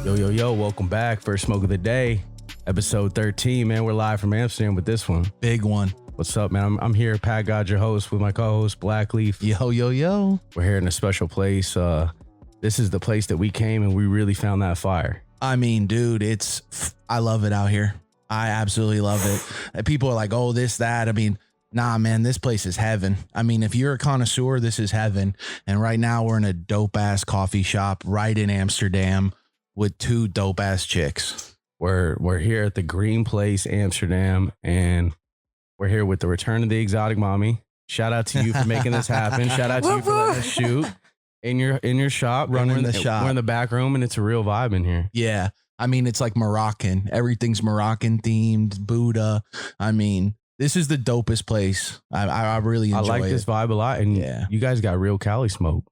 Yo, welcome back. First smoke of the day, episode 13, man. We're live from Amsterdam with this one. Big one. What's up, man? I'm here, Pat God, your host, with my co-host, Blackleaf. Yo. We're here in a special place. This is the place that we came and we really found that fire. I mean, dude, I love it out here. I absolutely love it. And people are like, oh, this, that. I mean, nah, man, this place is heaven. I mean, if you're a connoisseur, this is heaven. And right now we're in a dope ass coffee shop right in Amsterdam with two dope ass chicks. We're here at the Green Place, Amsterdam, and we're here with the return of the exotic mommy. Shout out to you for making this happen. Shout out to you for letting us shoot in your shop, Running the shop. We're in the back room, and it's a real vibe in here. Yeah. I mean, it's like Moroccan. Everything's Moroccan themed, Buddha. I mean, this is the dopest place. I really enjoy it. I like this vibe a lot, and you guys got real Cali smoke.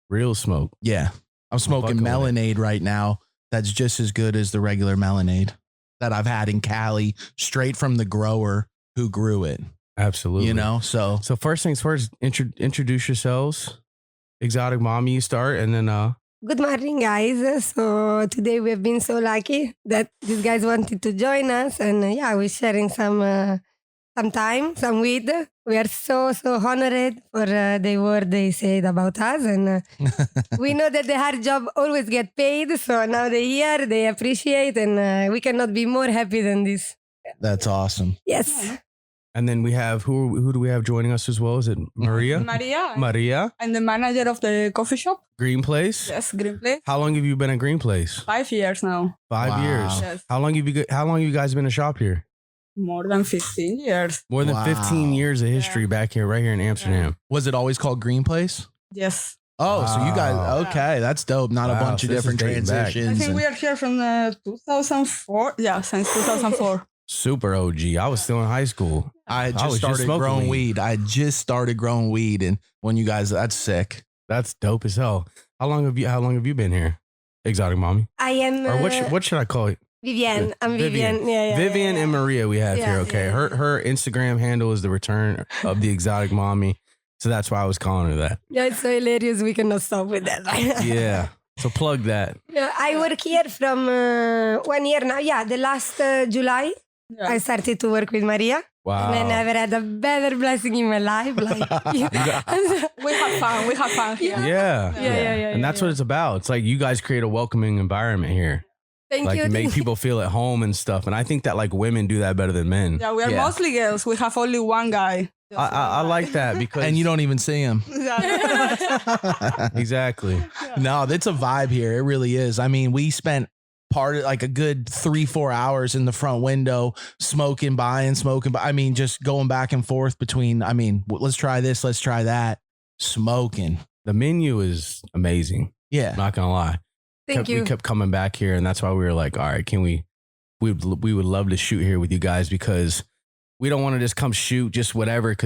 Real smoke. Yeah. I'm smoking Melonade right now. That's just as good as the regular Melonade that I've had in Cali, straight from the grower who grew it. Absolutely. You know, so first things first, introduce yourselves. Exotic mommy, you start, and then Good morning, guys. So today we've been so lucky that these guys wanted to join us, and we're sharing some time, some weed. We are so honored for the word they said about us, and we know that the hard job always get paid. So now they're here, they appreciate, and we cannot be more happy than this. That's awesome. Yes. And then we have who do we have joining us as well? Is it Maria? Maria. I'm the manager of the coffee shop. Green Place? Yes, Green Place. How long have you been at Green Place? 5 years now. 5 years. Yes. How long have you guys been a shop here? More than 15 years. More than 15 years of history back here, right here in Amsterdam. Was it always called Green Place? Yes. Oh, so you guys, okay, that's dope. Not a bunch of so this is different dating back. transitions. I think we are here from 2004. Yeah, since 2004. Super OG. I was still in high school. I was just started smoking growing weed. I just started growing weed, and when you guys, that's sick. That's dope as hell. How long have you been here? Exotic mommy? I am... Or what should I call it? Vivian. I'm Vivian. Vivian and Maria we have here. Okay. Yeah. Her Instagram handle is the return of the exotic mommy. So that's why I was calling her that. Yeah, it's so hilarious. We cannot stop with that. Yeah. So plug that. Yeah, I work here from 1 year now. Yeah, the last July, I started to work with Maria. Wow. And I never had a better blessing in my life. Like, We have fun here. Yeah. Yeah. And that's what it's about. It's like you guys create a welcoming environment here. Thank Like you. you make people feel at home and stuff. And I think that like women do that better than men. Yeah, we are mostly girls. We have only one guy. I like that because And you don't even see him. exactly. No, it's a vibe here. It really is. I mean, we spent like a good 3-4 hours in the front window smoking. I mean, just going back and forth between, let's try this, let's try that. Smoking. The menu is amazing. Yeah. Not gonna lie. Thank you. We kept coming back here, and that's why we were like, all right, we would love to shoot here with you guys because we don't want to just come shoot just whatever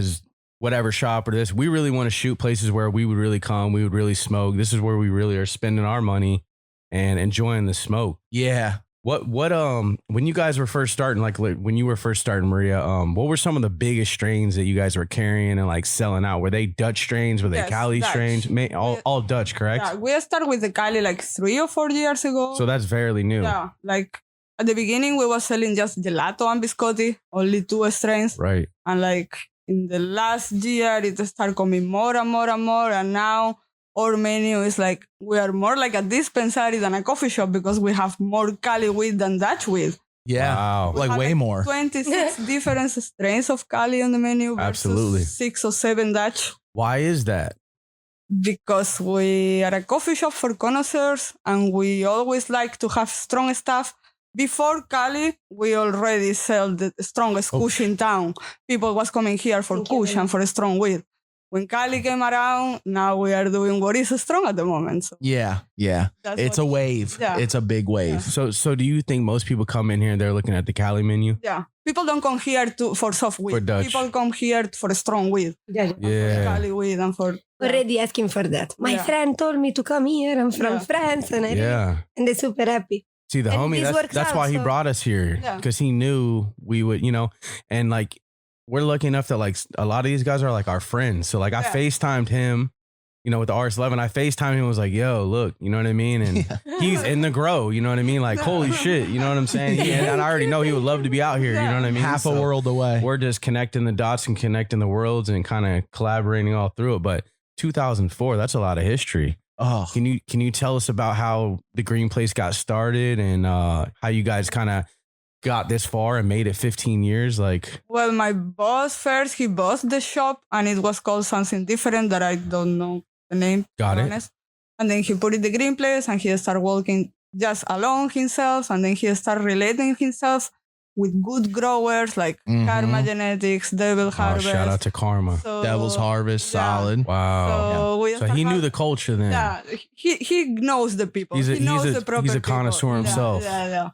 shop or this. We really want to shoot places where we would really come, we would really smoke. This is where we really are spending our money and enjoying the smoke. Yeah. What when you guys were first starting, like when you were first starting, Maria, what were some of the biggest strains that you guys were carrying and like selling out? Were they Dutch strains? Were they Cali Dutch. strains? All Dutch, correct? Yeah, we started with the Cali like 3 or 4 years ago. So that's fairly new. Yeah, like at the beginning we were selling just gelato and biscotti, only 2 strains. Right. And like in the last year it started coming more and more and more, and now our menu is like we are more like a dispensary than a coffee shop because we have more Cali weed than Dutch weed. Yeah. Wow. Like way more. 26 different strains of Cali on the menu versus Absolutely. 6 or 7 Dutch. Why is that? Because we are a coffee shop for connoisseurs and we always like to have strong stuff. Before Cali, we already sell the strongest Kush in town. People was coming here for Kush and for strong weed. When Cali came around, now we are doing what is strong at the moment. So Yeah. It's a wave. Yeah. It's a big wave. So do you think most people come in here and they're looking at the Cali menu? yeah, people don't come here for soft weed. For Dutch. People come here for strong weed. Yeah. For Yeah. Cali weed and for... Already asking for that. My friend told me to come here. I'm from France, and and they're super happy. See, the And homie, this works that's out, why he so- brought us here because he knew we would, and like we're lucky enough that like a lot of these guys are like our friends. So like I FaceTimed him you know, with the RS11, I FaceTime him and was like, yo, look, you know what I mean? And he's in the grow, you know what I mean? Like, holy shit, you know what I'm saying? And I already know he would love to be out here, you know what I mean? Half a world away. We're just connecting the dots and connecting the worlds and kind of collaborating all through it. But 2004, that's a lot of history. Oh, Can you tell us about how the Green Place got started and how you guys kind of got this far and made it 15 years? Like, Well, my boss first, he bought the shop and it was called something different that I don't know the name. Got to be it. honest. And then he put it the Green Place and he started working just alone himself. And then he started relating himself with good growers like Mhm. Karma Genetics, Devil oh, Harvest. shout out to Karma. So, Devil's Harvest, yeah. solid. Wow. So, we So he knew the culture then. Yeah, he knows the people. He's a- he knows he's a- the proper he's a people. connoisseur Yeah, himself. Yeah.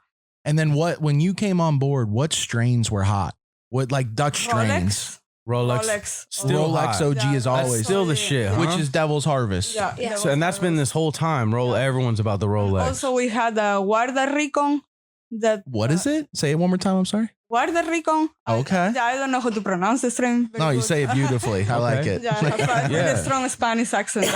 And then when you came on board, what strains were hot? What like Dutch strains? Rolex. Still Rolex hot. OG Yeah, is that's always, still the shit, huh? which is Devil's Harvest. Yeah. Yeah. So, and that's been this whole time. Everyone's about the Rolex. Also, we had a Guarda Recon. That What is it? Say it one more time. I'm sorry. Guarda Recon. Okay. I don't know how to pronounce the strain. very No, you good. say it beautifully. I like it. Yeah, I have a Yeah. really strong Spanish accent.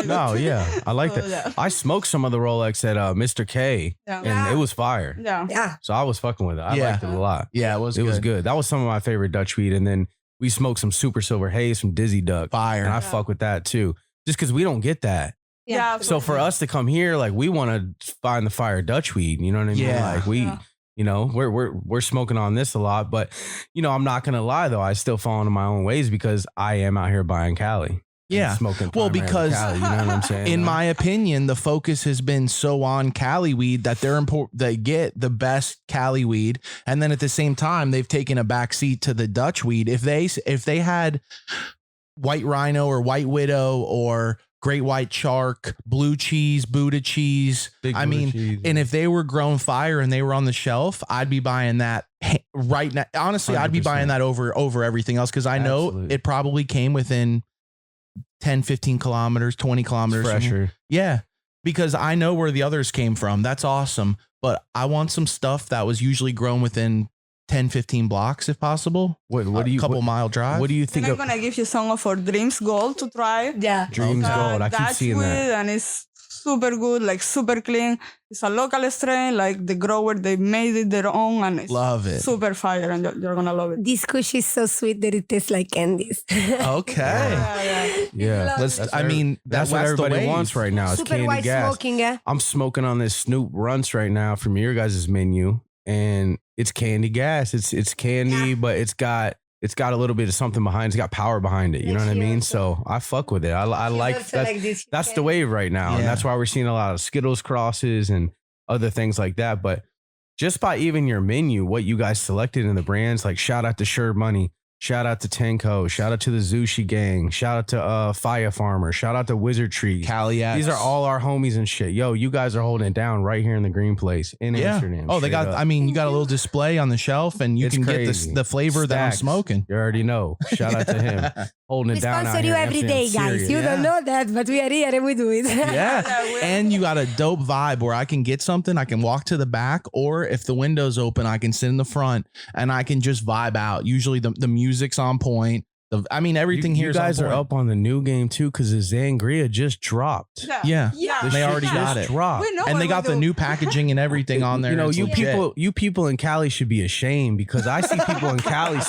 No, yeah, I like that. Yeah. I smoked some of the Rolex at Mr. K, Yeah. and it was fire. Yeah. Yeah. So I was fucking with it. I Yeah. liked it a lot. Yeah, it was It good. was good. That was some of my favorite Dutch weed. And then we smoked some Super Silver Haze from Dizzy Duck, Fire. and I fuck with that too. Just because we don't get that. Yeah. So for us to come here, like we want to find the fire Dutch weed. You know what I mean? Yeah. Like we. Yeah. You know, we're smoking on this a lot, but you know, I'm not gonna lie though, I still fall into my own ways because I am out here buying Cali. Yeah. And smoking. Well, primarily because Cali, you know what I'm saying? In my opinion, the focus has been so on Cali weed that they get the best Cali weed, and then at the same time they've taken a backseat to the Dutch weed. If they had White Rhino or White Widow or Great White Shark, Blue Cheese, Buddha Cheese, Big I Buddha mean, cheese. and if they were grown fire and they were on the shelf, I'd be buying that right now. Honestly, I'd be 100%. buying that over everything else because I know Absolutely. it probably came within 10, 15 kilometers, 20 kilometers. from- fresher. Yeah, because I know where the others came from. That's awesome. But I want some stuff that was usually grown within 10, 15 blocks if possible. What do you couple mile drive. what do you And think I'm of gonna give you some of our Dreams Gold to try. Yeah. Dreams Okay. Gold? I keep Dutch seeing weed, that. and it's super good, like super clean. It's a local strain, like the grower they made it their own, and it's Love it. super fire, and you're gonna love it. This kush is so sweet that it tastes like candies. Okay. Yeah. Let's. That's I mean, That's what the everybody wave. wants right now. It's Super candy white gas. smoking, eh? I'm smoking on this Snoop Runts right now from your guys' menu, and it's candy gas. It's candy, Yeah. but it's got a little bit of something behind. It's got power behind it. You know Like what I she mean? also- So I fuck with it. I like Also that. like this. That's the wave right now, and Yeah. that's why we're seeing a lot of Skittles crosses and other things like that. But just by even your menu, what you guys selected in the brands, like shout out to Sure Money, shout out to Tenko, shout out to the Zushi Gang, shout out to Fire Farmer, shout out to Wizard Trees. Cali X. These are all our homies and shit. Yo, you guys are holding it down right here in the Green Place in Yeah. Amsterdam. Oh, they straight got. up. I mean, you got a little display on the shelf, and you It's can crazy. get the flavor that I'm Stacks. smoking. You already know. Shout out to him holding We it down. sponsor out you here in every Amsterdam. day, guys. Serious. You don't Yeah. know that, but we are here and we do it. Yeah. Yeah, we- And you got a dope vibe where I can get something, I can walk to the back, or if the window's open, I can sit in the front and I can just vibe out. Usually the music's on point. Everything you here. guys are up on the new game too because the Zangria just dropped. Yeah. Yeah. The They shit already got just it. dropped. We know And what they we got the do. new packaging and everything on there. You know, It's you legit. people in Cali should be ashamed because I see people in Cali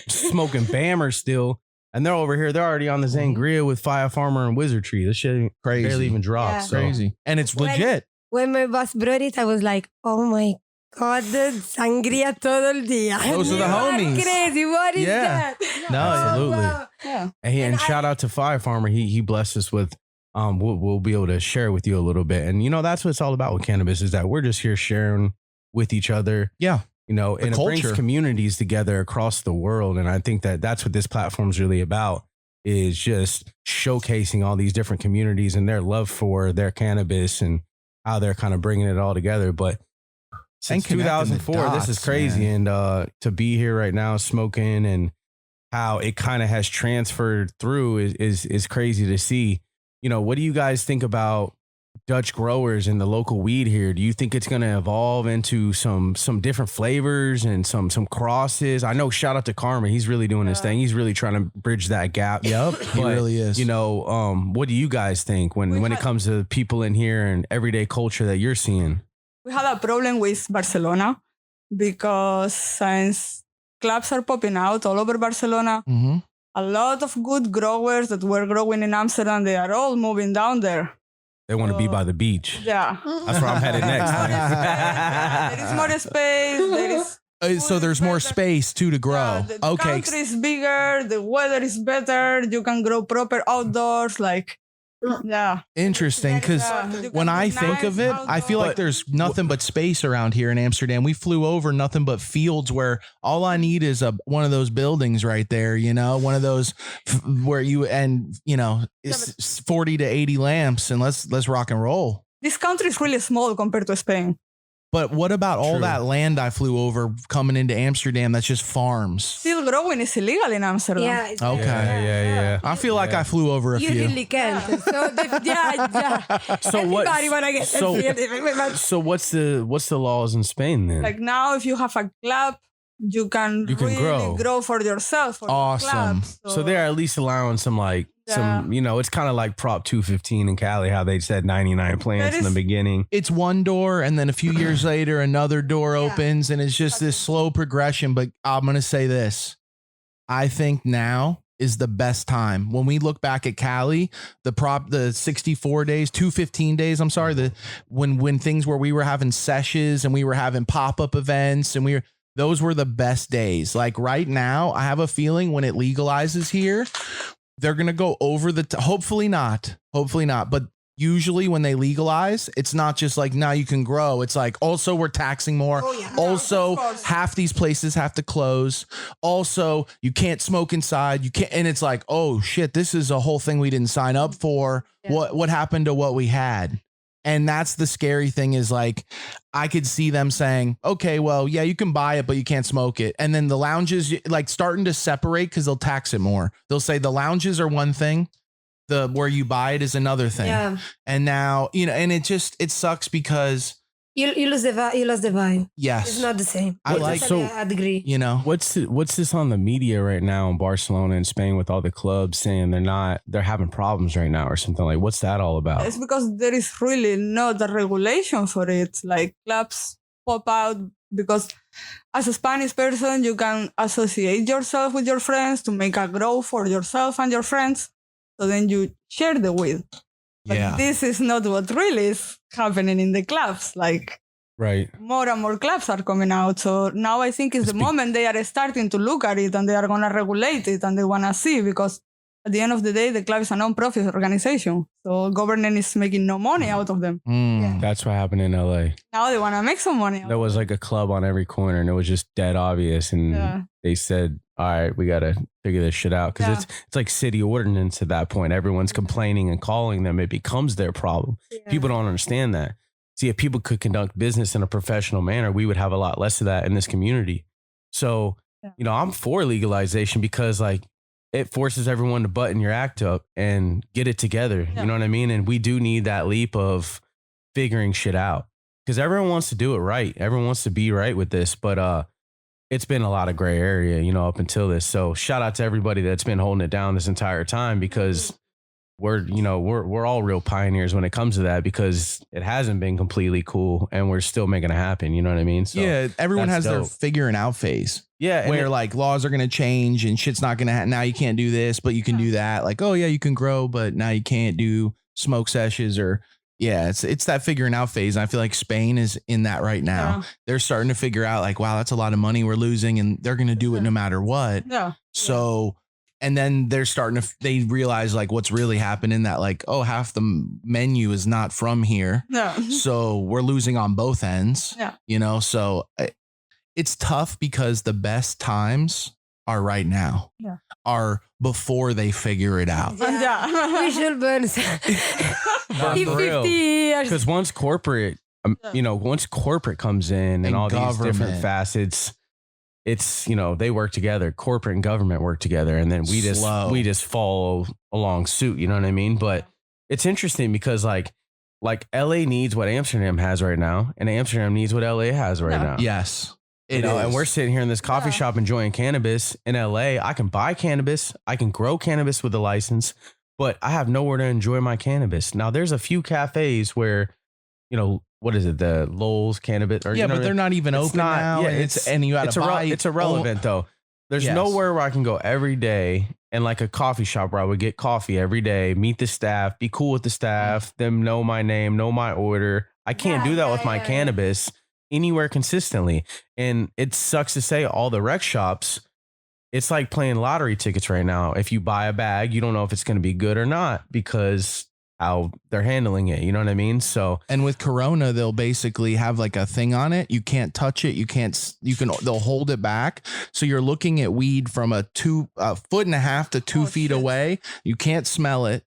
smoking Bammer still, and they're over here. They're already on the Zangria with Fire Farmer and Wizard Tree. This shit ain't Crazy. barely even dropped. Yeah. So. Crazy. And it's Well, legit. When my boss brought it, I was like, oh my God, sangria todo el día. Those are the You are homies. crazy. What is Yeah. that? No, absolutely. wow. Yeah. And And shout out to Fire Farmer. He blessed us with we'll be able to share with you a little bit. And you know, that's what it's all about with cannabis is that we're just here sharing with each other. Yeah. You know, The and it brings culture. communities together across the world. And I think that that's what this platform is really about is just showcasing all these different communities and their love for their cannabis and how they're kind of bringing it all together. But since connecting the 2004, this is dots, crazy. man. And to be here right now smoking and how it kind of has transferred through is crazy to see. You know, what do you guys think about Dutch growers and the local weed here, do you think it's going to evolve into some different flavors and some crosses? I know, shout out to Karma, he's really doing his thing. He's really trying to bridge that gap. Yep, he really is. You know, what do you guys think when it comes to people in here and everyday culture that you're seeing? We had a problem with Barcelona because since clubs are popping out all over Barcelona, a lot of good growers that were growing in Amsterdam, they are all moving down there. They want to be by the beach. Yeah. That's where I'm headed next. There is more space. There is So there's more space too to grow. the Okay. country is bigger. The weather is better. You can grow proper outdoors. Like, yeah. Interesting, because You when can I do think of nice it, I feel like outdoors. there's nothing but space around here in Amsterdam. We flew over nothing but fields where all I need is one of those buildings right there, you know, one of those where it's 40 to 80 lamps and let's rock and roll. This country is really small compared to Spain. But what about all True. that land I flew over coming into Amsterdam that's just farms? Still growing is illegal in Amsterdam. Yeah. It's Okay. Yeah. I feel like I flew over a You few. really can't. So So what? everybody wanna get So what's the laws in Spain then? Like now, if you have a club, you can really grow. grow for yourself. For Awesome. Your club. So they're at least allowing some some, you know, it's kind of like Prop 215 in Cali, how they said 99 plants in the beginning. It's one door and then a few years later another door opens and it's just this slow progression. But I'm going to say this. I think now is the best time. When we look back at Cali, the 64 days, 215 days, I'm sorry, when things where we were having sessions and we were having pop-up events and those were the best days. Like right now, I have a feeling when it legalizes here, they're going to go over hopefully not, but usually when they legalize, it's not just like now you can grow. It's like also we're taxing more. Oh, yeah. Also, of course. half these places have to close. Also, you can't smoke inside. You can't, and it's like, oh shit, this is a whole thing we didn't sign up for. Yeah. What happened to what we had? And that's the scary thing is like, I could see them saying, okay, well, yeah, you can buy it, but you can't smoke it. And then the lounges like starting to separate because they'll tax it more. They'll say the lounges are one thing. Where you buy it is another thing. Yeah. And now, you know, and it sucks because You lose the vibe. yes, It's not the same. I like- I'd agree. you know, What's this on the media right now in Barcelona and Spain with all the clubs saying they're having problems right now or something like, what's that all about? It's because there is really not a regulation for it. Like clubs pop out because as a Spanish person, you can associate yourself with your friends to make a grow for yourself and your friends. So then you share the weed. But yeah. this is not what really is happening in the clubs. Like Right. more and more clubs are coming out. So now I think it's the moment they are starting to look at it and they are going to regulate it and they want to see because at the end of the day, the club is a non-profit organization. So government is making no money out of them. Mm. That's what happened in LA. Now they want to make some money. There was like a club on every corner and it was just dead obvious. And Yeah. they said, all right, we got to figure this shit out. Cause Yeah. it's like city ordinance at that point. Everyone's complaining and calling them. It becomes their problem. People don't understand that. See, if people could conduct business in a professional manner, we would have a lot less of that in this community. So, you know, I'm for legalization because like it forces everyone to button your act up and get it together. Yeah. You know what I mean? And we do need that leap of figuring shit out because everyone wants to do it right. Everyone wants to be right with this, but it's been a lot of gray area, you know, up until this. So shout out to everybody that's been holding it down this entire time because we're all real pioneers when it comes to that because it hasn't been completely cool and we're still making it happen. You know what I mean? So, Yeah, everyone has that's their dope. figuring out phase. Yeah. and Where it- like laws are going to change and shit's not going to now you can't do this, but you can do that. Like, oh yeah, you can grow, but now you can't do smoke sessions or it's that figuring out phase. And I feel like Spain is in that right now. Yeah. They're starting to figure out like, wow, that's a lot of money we're losing and they're going to do it no matter what. Yeah. So, and then they're starting to, they realize like what's really happening that like, oh, half the menu is not from here. Yeah. So we're losing on both ends, Yeah. you know? So it's tough because the best times are right now, Yeah. are before they figure it out. Yeah. We should burn some. But in for real. 50 years. Because once corporate, once corporate comes in and And all these different government. facets, it's, they work together. Corporate and government work together. And then we Slow. just follow along suit. You know what I mean? But it's interesting because like like LA needs what Amsterdam has right now, and Amsterdam needs what LA has right now. Yes. You know, and we're sitting here in this coffee shop enjoying cannabis in LA. I can buy cannabis. I can grow cannabis with a license, but I have nowhere to enjoy my cannabis. Now, there's a few cafes where, you know, what is it? The Lowell's Cannabis. Or, yeah, but they're not even open now. Yeah, and you got to buy. It's irrelevant though. There's Yes. nowhere where I can go every day and like a coffee shop where I would get coffee every day, meet the staff, be cool with the staff, them know my name, know my order. I can't do that with my cannabis anywhere consistently. And it sucks to say, all the rec shops, it's like playing lottery tickets right now. If you buy a bag, you don't know if it's going to be good or not because how they're handling it. You know what I mean? So, and with Corona, they'll basically have like a thing on it. You can't touch it. They'll hold it back. So you're looking at weed from a 1.5 feet to 2 feet away. You can't smell it.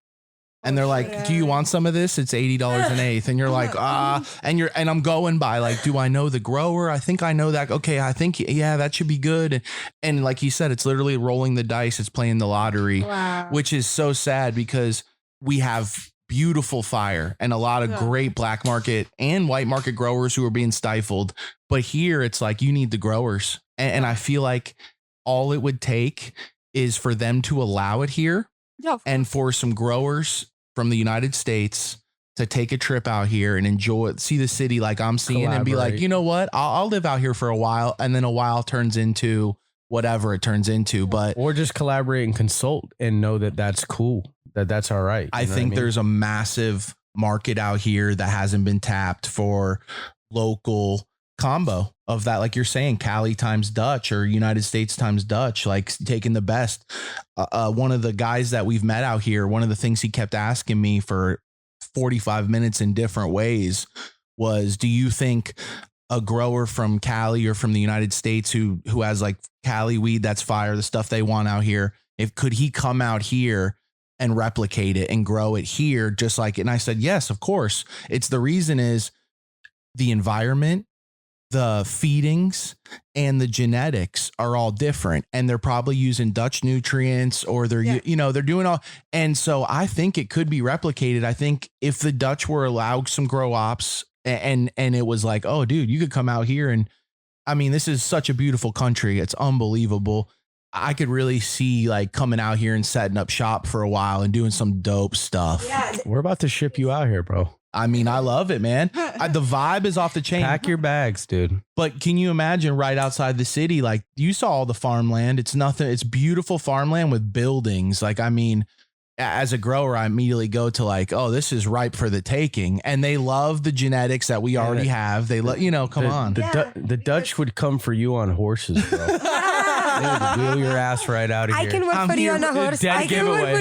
And they're like, do you want some of this? It's $80 an eighth. And you're like, and I'm going by like, do I know the grower? I think I know that. Okay. I think, yeah, that should be good. And like you said, it's literally rolling the dice. It's playing the lottery, which is so sad because we have beautiful fire and a lot of great black market and white market growers who are being stifled. But here it's like, you need the growers. And I feel like all it would take is for them to allow it here and for some growers from the United States to take a trip out here and enjoy it, see the city like I'm seeing and be like, you know what, I'll live out here for a while. And then a while turns into whatever it turns into, but or just collaborate and consult and know that that's cool, that's all right. I think there's a massive market out here that hasn't been tapped for local combo of that. Like you're saying, Cali times Dutch or United States times Dutch, like taking the best. One of the guys that we've met out here, one of the things he kept asking me for 45 minutes in different ways was, do you think a grower from Cali or from the United States who has like Cali weed, that's fire, the stuff they want out here, could he come out here and replicate it and grow it here just like it? And I said, yes, of course. It's the reason is the environment, the feedings and the genetics are all different, and they're probably using Dutch nutrients or they're, they're doing all. And so I think it could be replicated. I think if the Dutch were allowed some grow ops and it was like, oh dude, you could come out here. And I mean, this is such a beautiful country. It's unbelievable. I could really see like coming out here and setting up shop for a while and doing some dope stuff. Yeah. We're about to ship you out here, bro. I mean, I love it, man. The vibe is off the chain. Pack your bags, dude. But can you imagine right outside the city? Like you saw all the farmland. It's nothing. It's beautiful farmland with buildings. Like, I mean, as a grower, I immediately go to like, oh, this is ripe for the taking. And they love the genetics that we already have. They love, come on. The Dutch would come for you on horses, bro. They would wheel your ass right out of here. I can work for you on a horse. Dead giveaway.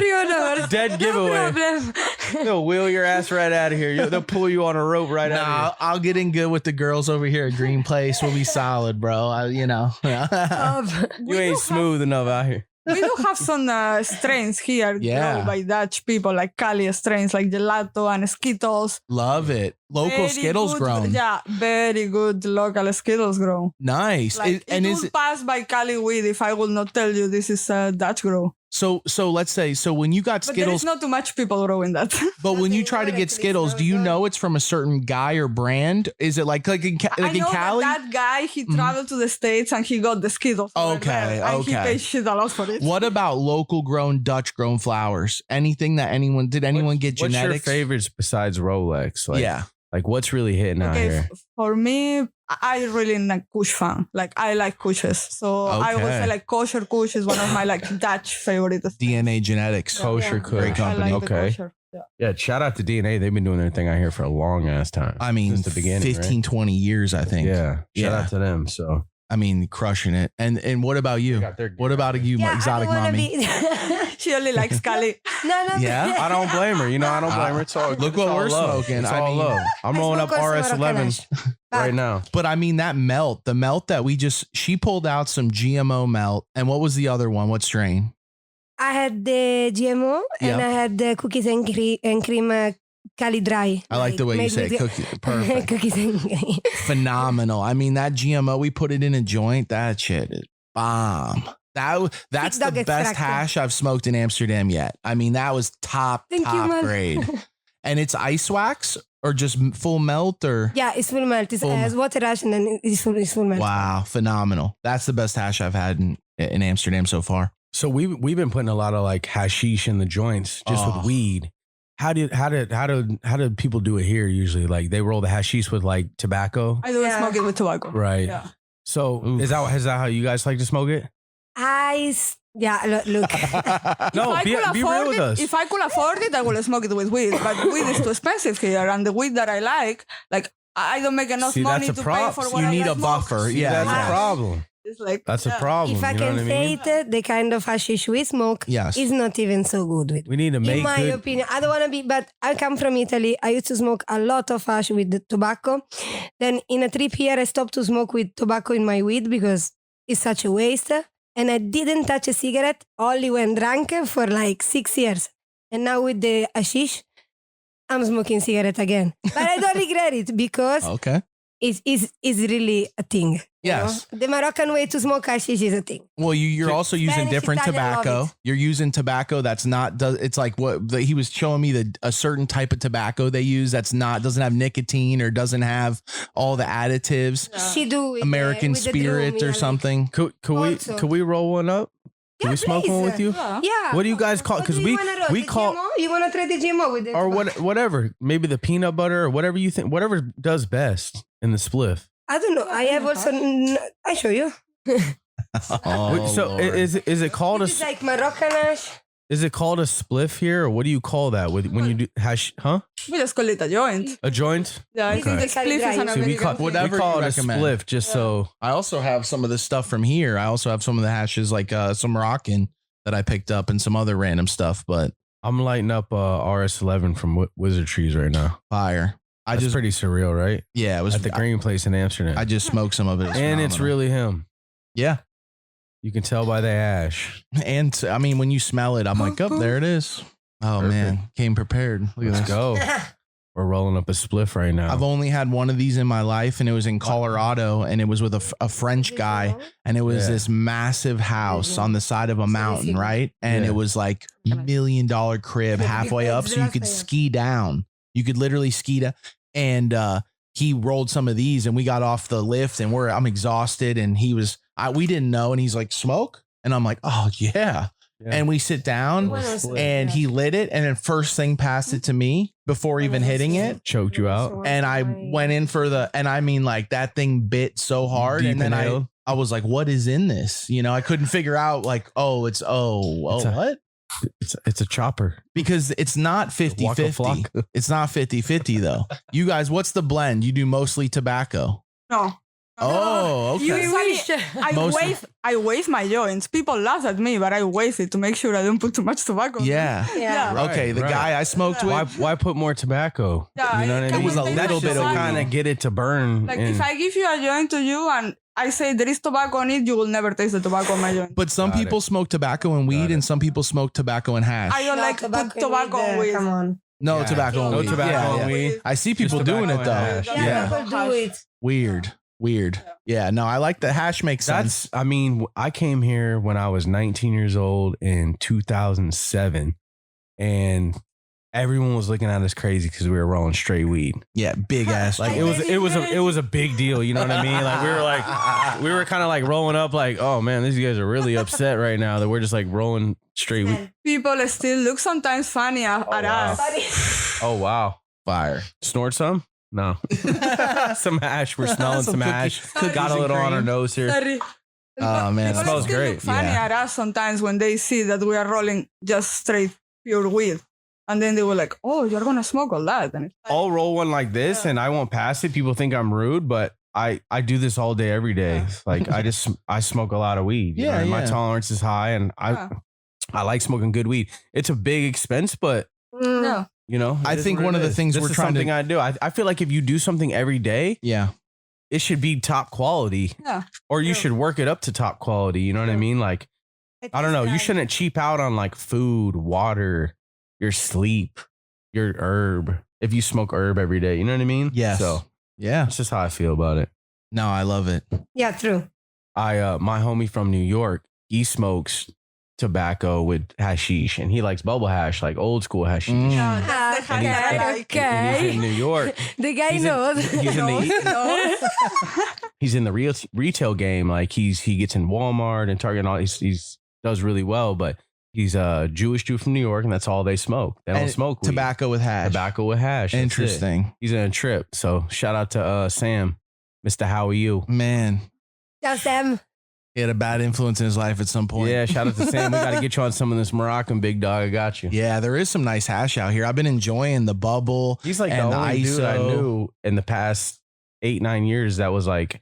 Dead giveaway. No problem. They'll wheel your ass right out of here. They'll pull you on a rope right out of here. I'll get in good with the girls over here at Green Place. We'll be solid, bro. You ain't smooth enough out here. We do have some strains here grown by Dutch people, like Cali strains, like Gelato and Skittles. Love it. Local Very Skittles good, grown. Yeah, very good local Skittles grown. Nice. Like, it would pass by Cali weed if I would not tell you this is Dutch grow. So let's say, when you got But there Skittles, is not too much people growing that. but when you try to get Skittles, do you know it's from a certain guy or brand? Is it like in I know Cali? that guy, he traveled to the States and he got the Skittles. over Okay, there, and he okay. paid shit a lot for it. What about local grown, Dutch grown flowers? Anything that did anyone get genetics? What's your favorites besides Rolex? Like, yeah. Like what's really hitting out Okay, here? for me, I really like Kush fan. Like I like Kushes. So I would say like kosher Kush is one of my like Dutch favorite. DNA Genetics. Kosher Kush. Great company. I like the Okay. kosher. Yeah. Yeah, shout out to DNA. They've been doing their thing out here for a long ass time. I mean, since the beginning, 15, 20 years, I think. Yeah. Shout Yeah. out to them. So I mean, crushing it. And what about you? What about you, Yeah, exotic I don't wanna mommy? She only likes Cali. No. Yeah? I don't blame her. I don't blame her. It's all Look it's what all we're love. smoking. It's I all mean- love. I'm I rolling up smoke also RS11 right now. But I mean, the melt that she pulled out some GMO melt. And what was the other one? What strain? I had the GMO Yeah. and I had the cookies and cream Cali dry. I like the way you made say it. with Cookie. Perfect. cookies and cream. Phenomenal. I mean, that GMO, we put it in a joint. That shit is bomb. That's the Dog best extracto. hash I've smoked in Amsterdam yet. I mean, that was top Thank you, man. grade. And it's ice wax or just full melt or? Yeah, it's full melt. It's Full melt. water hash and then it's full melt. Wow, phenomenal. That's the best hash I've had in Amsterdam so far. So we've been putting a lot of like hashish in the joints just Oh. with weed. How do people do it here usually? Like they roll the hashish with like tobacco, I don't Yeah. smoke it with tobacco. right? Yeah. So Oof. is that how you guys like to smoke it? Look. No, If I could be real afford with it, us. If I could afford it, I would smoke it with weed. But weed is too expensive here, and the weed that I like I don't make enough See, money that's a to pay for problem. what You I need like a buffer. smoke. See, Yeah, that's yeah. a problem. It's like That's yeah. a problem. If I you know can what I say mean? it, the kind of hashish we smoke Yes. is not even so good with. We need to make In my good. opinion, I don't want to be, but I come from Italy. I used to smoke a lot of hash with the tobacco. Then in a trip here, I stopped to smoke with tobacco in my weed because it's such a waste. And I didn't touch a cigarette only when drunk for like 6 years. And now with the hashish, I'm smoking cigarette again. But I don't regret it because Okay. it's really a thing. you Yes. know? The Moroccan way to smoke hashish is a thing. Well, you're also using Spanish, different Italian, love tobacco. it. You're using tobacco that's not. It's like he was showing me a certain type of tobacco they use that's not doesn't have nicotine or doesn't have all the additives. She do with American with the Spirit drum, or yeah, something. Could Also. we roll one up? Can Yeah, we smoke one please. with you? Yeah. Yeah. What do you guys call? What Because do you wanna roll? we The call GMO? You want to try the GMO with the or tobacco? whatever. Maybe the peanut butter or whatever you think. Whatever does best in the spliff. I don't know. I have also. I show you. Oh, so Lord. is it called This is like Moroccan hash. is it called a spliff here or what do you call that when you do hash? Huh? We just call it a joint. A joint? Yeah, This I is think the the spliff is Cali an dry. So we American call, thing. Whatever we call you it a recommend. spliff just so. I also have some of this stuff from here. I also have some of the hashes, like some Moroccan that I picked up and some other random stuff, but I'm lighting up RS11 from Wizard Trees right now. fire. I That's just, pretty surreal, right? yeah, it was At the green place in Amsterdam. I just smoked some of it. and it's phenomenal. really him. yeah. You can tell by the ash. And I mean, when you smell it, I'm like, oh, there it is. Oh Perfect. man, came prepared. Look at Let's this. go. We're rolling up a spliff right now. I've only had one of these in my life, and it was in Colorado, and it was with a French guy, and it was Yeah. this massive house on the side of a mountain, right? And Yeah. it was like $1 million crib halfway up, so you could ski down. You could literally ski down, and he rolled some of these, and we got off the lift, and I'm exhausted, and we didn't know, and he's like, smoke, and I'm like, oh yeah. Yeah. And we sit down, and he lit it, and then first thing passed it to me before even hitting it. Choked you out. And I went in for and I mean, like that thing bit so hard. Deep And then inhaled? I was like, what is in this? You know, I couldn't figure out like, It's a- what? It's a chopper. Because it's not 50-50. Waka flocka. It's not 50-50 though. You guys, what's the blend? You do mostly tobacco. No. Oh, okay. Usually, I wave my joints. People laugh at me, but I wave it to make sure I don't put too much tobacco. Yeah. Yeah. Right, Okay. The right. guy I smoked Why with. why put more tobacco? Yeah, You know what I it mean? was a take little much bit of tobacco. kind of get it to burn. Like and- if I give you a joint to you and I say there is tobacco on it, you will never taste the tobacco on my joint. But some Got it. people smoke tobacco and weed, Got it. and some people smoke tobacco and hash. I don't like to put tobacco on weed. Come on. No Yeah. tobacco and No weed. tobacco Yeah, and yeah. weed. I see people Just doing tobacco it though. and hash. Yeah, Yeah. people do it. Weird. Yeah, no, I like the hash makes sense. That's, I mean, I came here when I was 19 years old in 2007, and everyone was looking at us crazy because we were rolling straight weed. Yeah, big ass. Like it was a big deal. You know what I mean? Like we were kind of like rolling up, like, oh man, these guys are really upset right now that we're just like rolling straight weed. People still look sometimes funny at wow. us. Oh wow, fire. snort some? No, some hash. We're smelling some Some hash. cookies Got a and little on our cream. nose here. Sorry. Oh man, People smells still great. look funny Yeah. at us sometimes when they see that we are rolling just straight pure weed. And then they were like, oh, you're going to smoke all that. And it's like, I'll roll one like this and I won't pass it. People think I'm rude, but I do this all day, every day. Yeah. Like I smoke a lot of weed. you Yeah, know, and my yeah. tolerance is high and Yeah. I like smoking good weed. It's a big expense, but yeah. you know, I it is think what one it of the is. things This we're is trying to- something I do. I feel like if you do something every day, Yeah. it should be top quality Yeah. or you Yeah. should work it up to top quality. You know what I Yeah. mean? Like, I don't know. You shouldn't cheap out on like food, water, your sleep, your herb. If you smoke herb every day, you know what I mean? Yes. So Yeah. that's just how I feel about it. No, I love it. Yeah, true. My homie from New York, he smokes tobacco with hashish, and he likes bubble hash, like old school hashish. Yeah, that's the And he's- hash I like. And he's in New York. The guy He's in- knows. He's in the he's in the real retail game. Like he gets in Walmart and Target and all. He's does really well, but he's a Jewish Jew from New York, and that's all they smoke. They don't And smoke weed. Tobacco with hash. Tobacco with hash. That's it. Interesting. He's in a trip. So shout out to Sam, Mr. How are you? Man, Ciao, Sam. he had a bad influence in his life at some point. Yeah, shout out to Sam. We got to get you on some of this Moroccan, big dog. I got you. Yeah, there is some nice hash out here. I've been enjoying the bubble. He's like the and only dude I ISO. knew in the past 8-9 years that was like,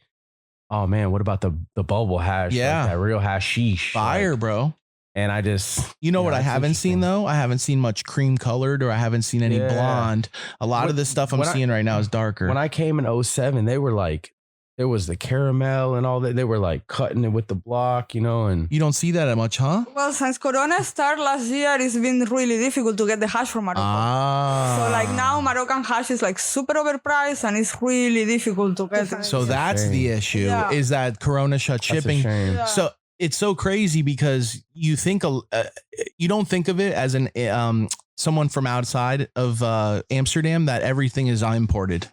oh man, what about the bubble hash? Yeah. Like that real hashish. Fire, Like, bro. and I just, You know Yeah, what I that's haven't seen interesting. though? I haven't seen much cream colored or I haven't seen any Yeah. blonde. A lot When- of the stuff I'm when I- seeing right now is darker. when I came in 07, they were like, there was the caramel and all that. They were like cutting it with the block, you know, and you don't see that much, huh? Well, since Corona started last year, it's been really difficult to get the hash from Morocco. Ah. So like now Moroccan hash is like super overpriced and it's really difficult to get it. So that's shame. the issue Yeah. is that Corona shut that's a shipping. shame. Yeah. So it's so crazy because you think you don't think of it as an someone from outside of Amsterdam that everything is imported.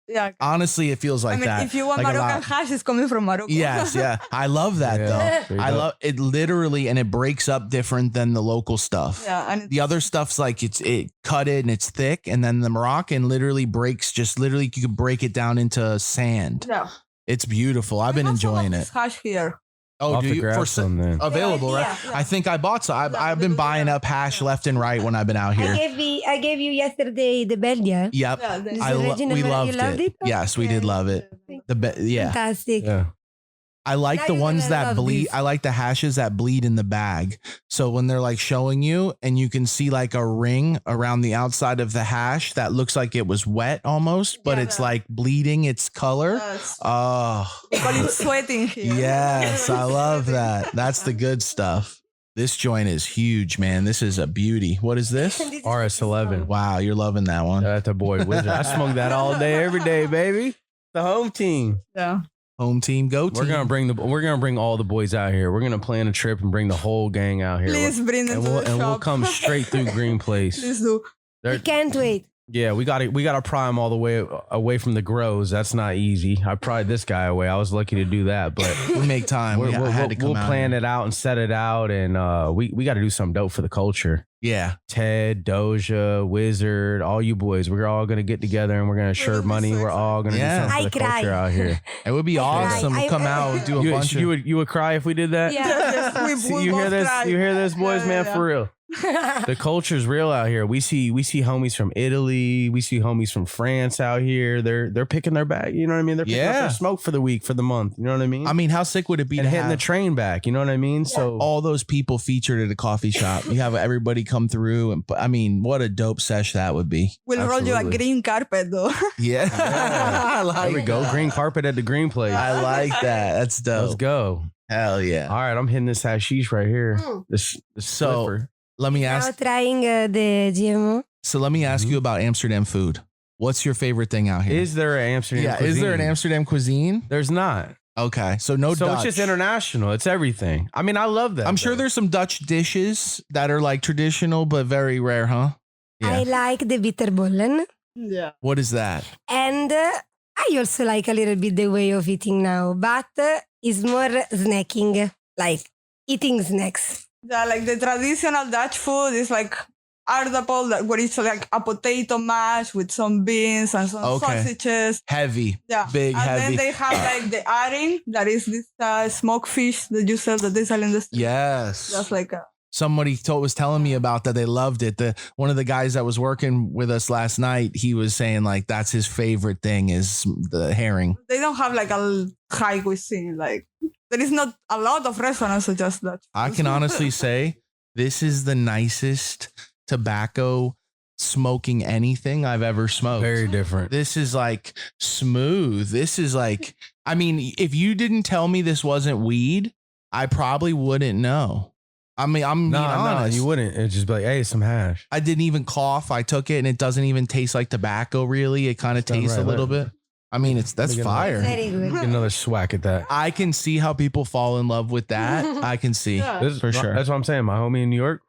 yeah. Honestly, it feels like I mean, that. if you want Like a Moroccan lot. hash, it's coming from Morocco. Yes, yeah. I love that Yeah. though. Straight I up. love it literally, and it breaks up different than the local stuff. Yeah, and The other stuff's like it cut it and it's thick, and then the Moroccan literally breaks. Just literally, you could break it down into sand. yeah. It's beautiful. I've been We have some of enjoying this it. hash here. Oh, I'll do have to you grab for some then. available? Right? Yeah. I think I bought some. I've Yeah, been we do buying that. up hash Yeah. left and right when I've been out here. I gave you yesterday the Belgia. Yep. Yeah, the- This I is original, we you loved loved it. it? Yes, we did love it. Yeah. Fantastic. Yeah. I like Now the you're ones gonna that love bleed. this. I like the hashes that bleed in the bag. So when they're like showing you and you can see like a ring around the outside of the hash that looks like it was wet almost, but Yeah. it's like bleeding its color. Yes. Oh, We call it sweating here. yes. I love that. That's the good stuff. This joint is huge, man. This is a beauty. What is this? RS11. Wow, you're loving that one. Shout out to Boy Wizard. I smoke that all day, every day, baby. The home team. Yeah. Home team, go We're team. gonna bring all the boys out here. We're gonna plan a trip and bring the whole gang out here. Please bring them and to we'll, the and we'll shop. come straight through Green Place. Please do. They're- We can't wait. Yeah, we got to pry him all the way away from the grows. That's not easy. I pried this guy away. I was lucky to do that, but We make time. we'll, I had to come out plan here. it out and set it out, and we got to do something dope for the culture. Yeah. Ted, Doja, Wizard, all you boys, we're all gonna get together and we're gonna share gonna be money. so We're all gonna Yeah. do something for the I cry. culture out here. It would be awesome to come out, do a You, bunch you of. would cry if we did that? Yeah. See, We you hear both this? cry. You hear this, boys, Yeah, man? yeah, For real. The culture's real out here. We see homies from Italy. We see homies from France out here. They're picking their bag. You know what I mean? They're picking up Yeah. their smoke for the week, for the month. You know what I mean? I mean, how sick would it be and to hitting have the train back. You know what I mean? So all those people featured at a coffee shop? You have everybody come through, and I mean, what a dope sesh that would be. We'll roll you a Absolutely. green carpet though. Yeah, I there like we go. that. Green carpet at the green place. I like that. That's dope. Let's go. Hell yeah. All right, I'm hitting this hashish right here. Mm. This So- slipper. Let me Now ask. trying the GMO. So let me ask Mhm. you about Amsterdam food. What's your favorite thing out here? Is there an Amsterdam? yeah, is there an cuisine? Amsterdam cuisine? There's not. Okay, so no So Dutch. it's just international. It's everything. I mean, I love that. I'm sure though. there's some Dutch dishes that are like traditional but very rare, huh? I like the bitterbollen. Yeah. What is that? And I also like a little bit the way of eating now, but it's more snacking, like eating snacks. Yeah, like the traditional Dutch food is like aardappel, where it's like a potato mash with some beans and some Okay. sausages. Heavy. Yeah, Big, and heavy. then they have like the aring, that is this smoked fish that you sell that they sell in the street. Yes. Just like Somebody was telling me about that. They loved it. One of the guys that was working with us last night, he was saying like that's his favorite thing is the herring. they don't have like a high cuisine. Like there is not a lot of restaurants who just that. I can honestly say this is the nicest tobacco smoking anything I've ever smoked. very different. This is like smooth. This is like, I mean, if you didn't tell me this wasn't weed, I probably wouldn't know. I mean, I'm being No, honest. you wouldn't. It'd just be like, hey, some hash. I didn't even cough. I took it and it doesn't even taste like tobacco really. It kind of tastes a little bit. I mean, that's Look at fire. Very good. Get another swag at that. I can see how people fall in love with that. I can see. Yeah. For sure. That's what I'm saying. My homie in New York,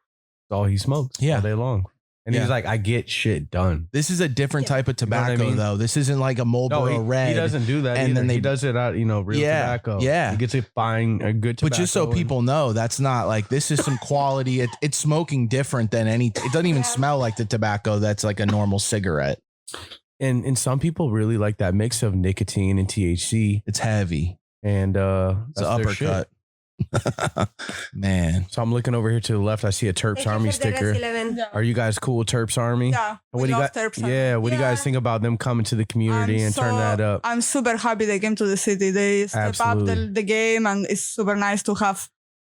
that's all he smokes Yeah. all day long. And Yeah. he's like, I get shit done. This is a different type of You know what I tobacco, mean? though. This isn't like a Marlboro Red. he doesn't do that. And And then then they- he does it out, real Yeah, tobacco. yeah. He gets it buying a good tobacco. But just so and- people know, that's not like this is some quality. It's smoking different than any. It doesn't even smell like the tobacco that's like a normal cigarette. and some people really like that mix of nicotine and THC. It's heavy. And It's an that's their shit. uppercut. Man, So I'm looking over here to the left. I see a Terps Thank you Army for the sticker. Rest 11. Yeah. Are you guys cool with Terps Army? Yeah. What we do you love guys? Terps. Yeah. What do you guys Yeah. think about them coming to the community and turn that up? I'm super happy they came to the city. They step Absolutely. up the game, and it's super nice to have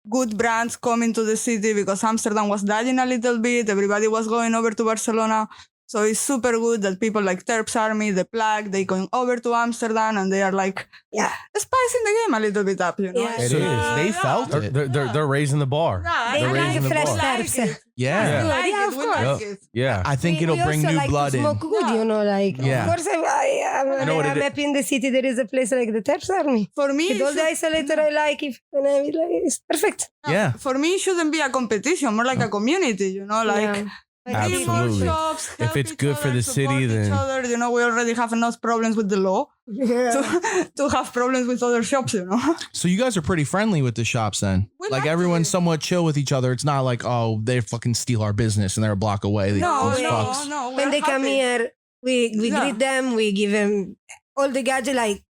good brands coming to the city because Amsterdam was dying a little bit. Everybody was going over to Barcelona. So it's super good that people like Terps Army, The Plague, they going over to Amsterdam and they are like Yeah. spicing the game a little bit up, you know? Yeah. It so is. they felt They're, it. they're raising the bar. Yeah, They They're like raising the fresh bar. steps. Yeah. Yeah. We like Yeah, it. of We course. like Yep. it. Yeah. I think it'll we bring also new like blood to in. smoke good, Yeah. you know, like Yeah. of course I'm, know what it I'm is? happy in the city there is a place like the Terps Army. For me, With all the isolator I like it and I mean, like, it's perfect. Yeah. For me, it shouldn't be a competition, more like a community, you know, like Yeah. build more Absolutely. shops, If help it's each good for other, the support city, each then- other, you know, we already have enough problems with the law Yeah. to have problems with other shops, you know. So you guys are pretty friendly with the shops then. We Like like everyone's it. somewhat chill with each other. It's not like, oh, they fucking steal our business and they're a block away. No, Those no, fucks. no. When we're they come happy. here, we Yeah. greet them, we give them all the gadget. Like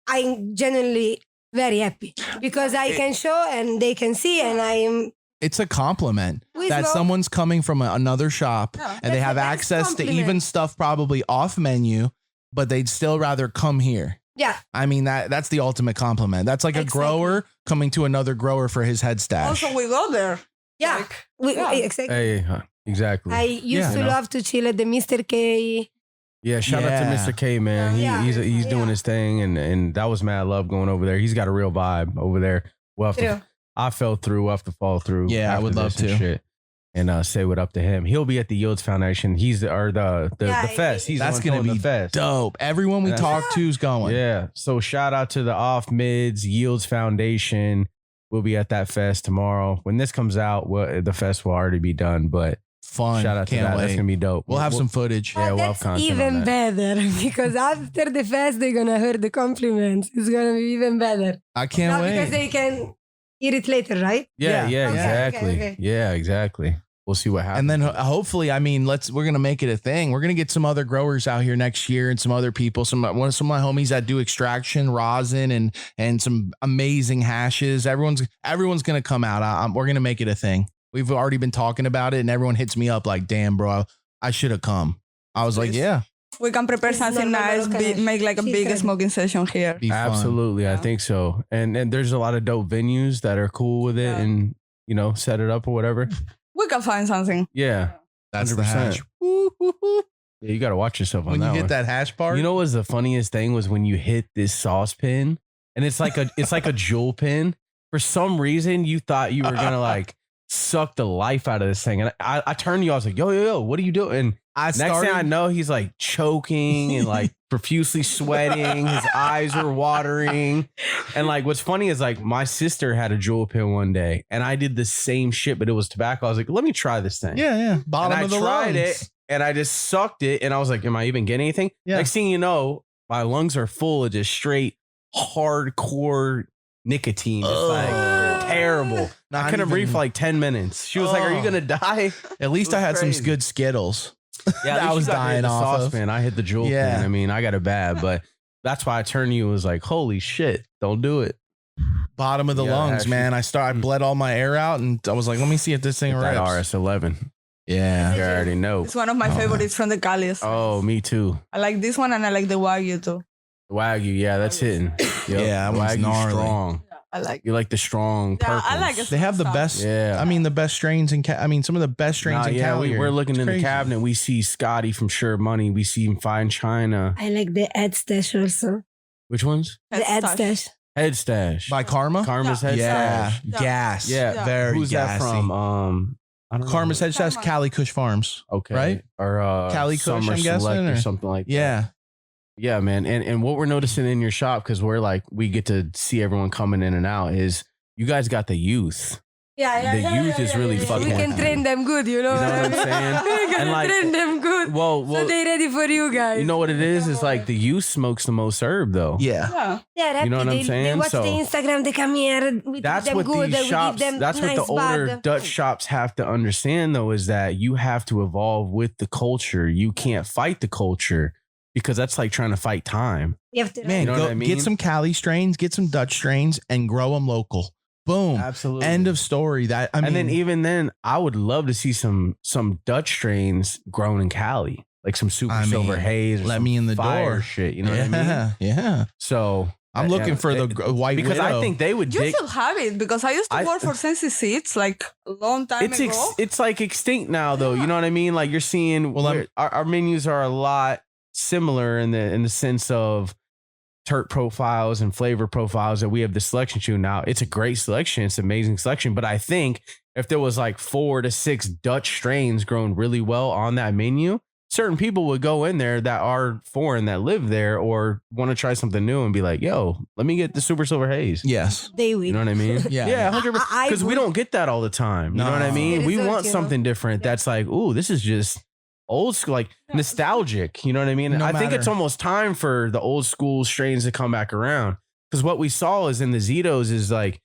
I'm genuinely very happy because I can show and they can see, and I'm It's a compliment We that smoke- someone's coming from another shop Yeah. and they That's have the best access to compliment. even stuff probably off menu, but they'd still rather come here. yeah. I mean, that's the ultimate compliment. That's like a Exactly. grower coming to another grower for his head stash. Also, we go there. Yeah. Like, We, yeah. exactly. Hey, exactly. I used Yeah, to you know. love to chill at the Mr. K. Yeah, shout out Yeah. to Mr. K, man. Yeah. He's doing Yeah. his thing, and that was mad love going over there. He's got a real vibe over there. Well, True. I fell through, we'll have to fall through. Yeah, I after would love this and to. shit, and say what up to him. He'll be at the Yields Foundation. He's the Yeah, fest. He's That's the one gonna throwing be the fest. Dope. Everyone we That's- talk to is going. Yeah. So shout out to the Off Mids Yields Foundation. We'll be at that fest tomorrow. When this comes out, the fest will already be done. But Fun. shout out to Can't that. That's wait. gonna be dope. We'll have some footage. Yeah, But we'll have that's content on even that. better because after the fest, they're gonna hear the compliments. It's gonna be even better. I can't Not wait. because they can hear it later, right? Yeah, Yeah. Okay, exactly. okay. Yeah, exactly. We'll see what happens. And then hopefully, I mean, we're gonna make it a thing. We're gonna get some other growers out here next year and some other people. Some of my homies that do extraction, rosin, and some amazing hashes. Everyone's gonna come out. We're gonna make it a thing. We've already been talking about it, and everyone hits me up like, "Damn, bro, I should have come." I was like, "Yeah, We can prepare It's something normal nice, local make like a cheese big curd. smoking session here. be fun." Absolutely, I Yeah. think so. And there's a lot of dope venues that are cool with it, Yeah. and set it up or whatever. We can find something. Yeah, That's the 100%. hash. Woo, woo, woo. yeah. You got to watch yourself on When that you hit one. that hash part, You know what's the funniest thing was when you hit this saucepan, and it's like a jewel pin. For some reason, you thought you were gonna like suck the life out of this thing, and I turned to you. I was like, yo, what are you doing? I Next started. thing I know, he's like choking and like profusely sweating. His eyes were watering. And like, what's funny is like my sister had a jewel pin one day and I did the same shit, but it was tobacco. I was like, let me try this thing. yeah, bottom And I of the tried lungs. it and I just sucked it. And I was like, am I even getting anything? Yeah. Next thing you know, my lungs are full of just straight hardcore nicotine. It's like Ugh. terrible. Not I couldn't breathe even- for like 10 minutes. She was like, are you Oh. going to die? At least It I was had crazy. some good Skittles. Yeah, that I was dying the off of. saucepan. I hit the jewel Yeah. pin. I mean, I got it bad, but that's why I turned to you and was like, holy shit, don't do it. Bottom of the Yeah, lungs, actually- man. I bled all my air out, and I was like, let me see if this thing That rips. RS11. Yeah. You already know. It's one of my Oh. favorites from the Cali's. Oh, me too. I like this one and I like the Wagyu too. Wagyu, yeah, that's hitting. Yep. Yeah, that one's Wagyu gnarly. strong. I like. You like the strong Yeah, purples. I like it. They have the Stuff. best. Yeah. I mean, the best strains in. Some of the best strains Nah, in yeah, Cali. we're looking It's in the crazy. cabinet. We see Scotty from Sure Money. We see him Fine China. I like the ad stash also. Which ones? The ad stash. Head Stash. by Karma. Karma's Yeah. Head Yeah, Stash. Yeah. gas. Yeah. very. Who's gassy. that from? I don't know. Karma's Head Stash, Karma. Cali Kush Farms. Okay. right? Or Cali Kush, Summer I'm guessing, Select or or- something like that. Yeah, Yeah, man. And what we're noticing in your shop, because we're like, we get to see everyone coming in and out, is you guys got the youth. Yeah, The youth is really fucking We can with train them good, you know. You know what I'm saying? We're gonna And like, train them good, well, so they ready for you guys. you know what it is? It's like the youth smokes the most herb, though. Yeah. Yeah. They're happy. You know what I'm They saying? watch So- the Instagram. They come here. We That's treat them what good. these We shops. give them That's nice what the older bud. Dutch shops have to understand, though, is that you have to evolve with the culture. You can't fight the culture because that's like trying to fight time. You have to Man, You know go what I mean? get some Cali strains, get some Dutch strains, and grow them local. Boom. Absolutely. End of story. That I mean, and then even then, I would love to see some Dutch strains grown in Cali, like some super I silver mean, haze. Or let some me in the fire door. shit. You know yeah, what I mean? yeah. So I'm looking for the white because widow. I think they would You dig. still have it because I used to I- work for Sensi Seeds like a long time It's ago. it's like extinct now, though. You know what I mean? Like you're seeing. Well, Our menus are a lot similar in the sense of terp profiles and flavor profiles that we have the selection to now. It's a great selection. It's an amazing selection. But I think if there was like 4 to 6 Dutch strains grown really well on that menu, certain people would go in there that are foreign that live there or want to try something new and be like, yo, let me get the super silver haze. yes. They will. You know what I mean? Yeah. Yeah, 100%. I Because we would- don't get that all the time. You know what I No. mean? It We is want not, something different that's like, ooh, this is just old school, like nostalgic. You know what I mean? No I think it's matter- almost time for the old school strains to come back around. Because what we saw is in the Zitos is like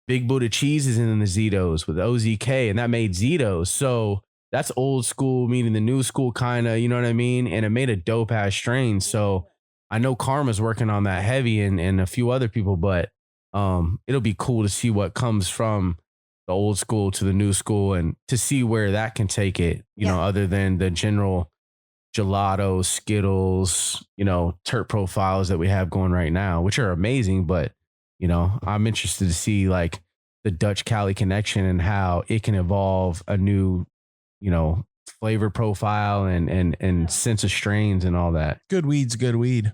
Big Buddha cheese is in the Zitos with OZK, and that made Zitos. So that's old school meeting the new school, kind of, you know what I mean? And it made a dope ass strain. So I know Karma's working on that heavy and a few other people, but it'll be cool to see what comes from the old school to the new school and to see where that can take it, you know, other than the general gelato, Skittles, you know, terp profiles that we have going right now, which are amazing. But, you know, I'm interested to see like the Dutch Cali connection and how it can evolve a new, you know, flavor profile and sense of strains and all that. Good weed's good weed.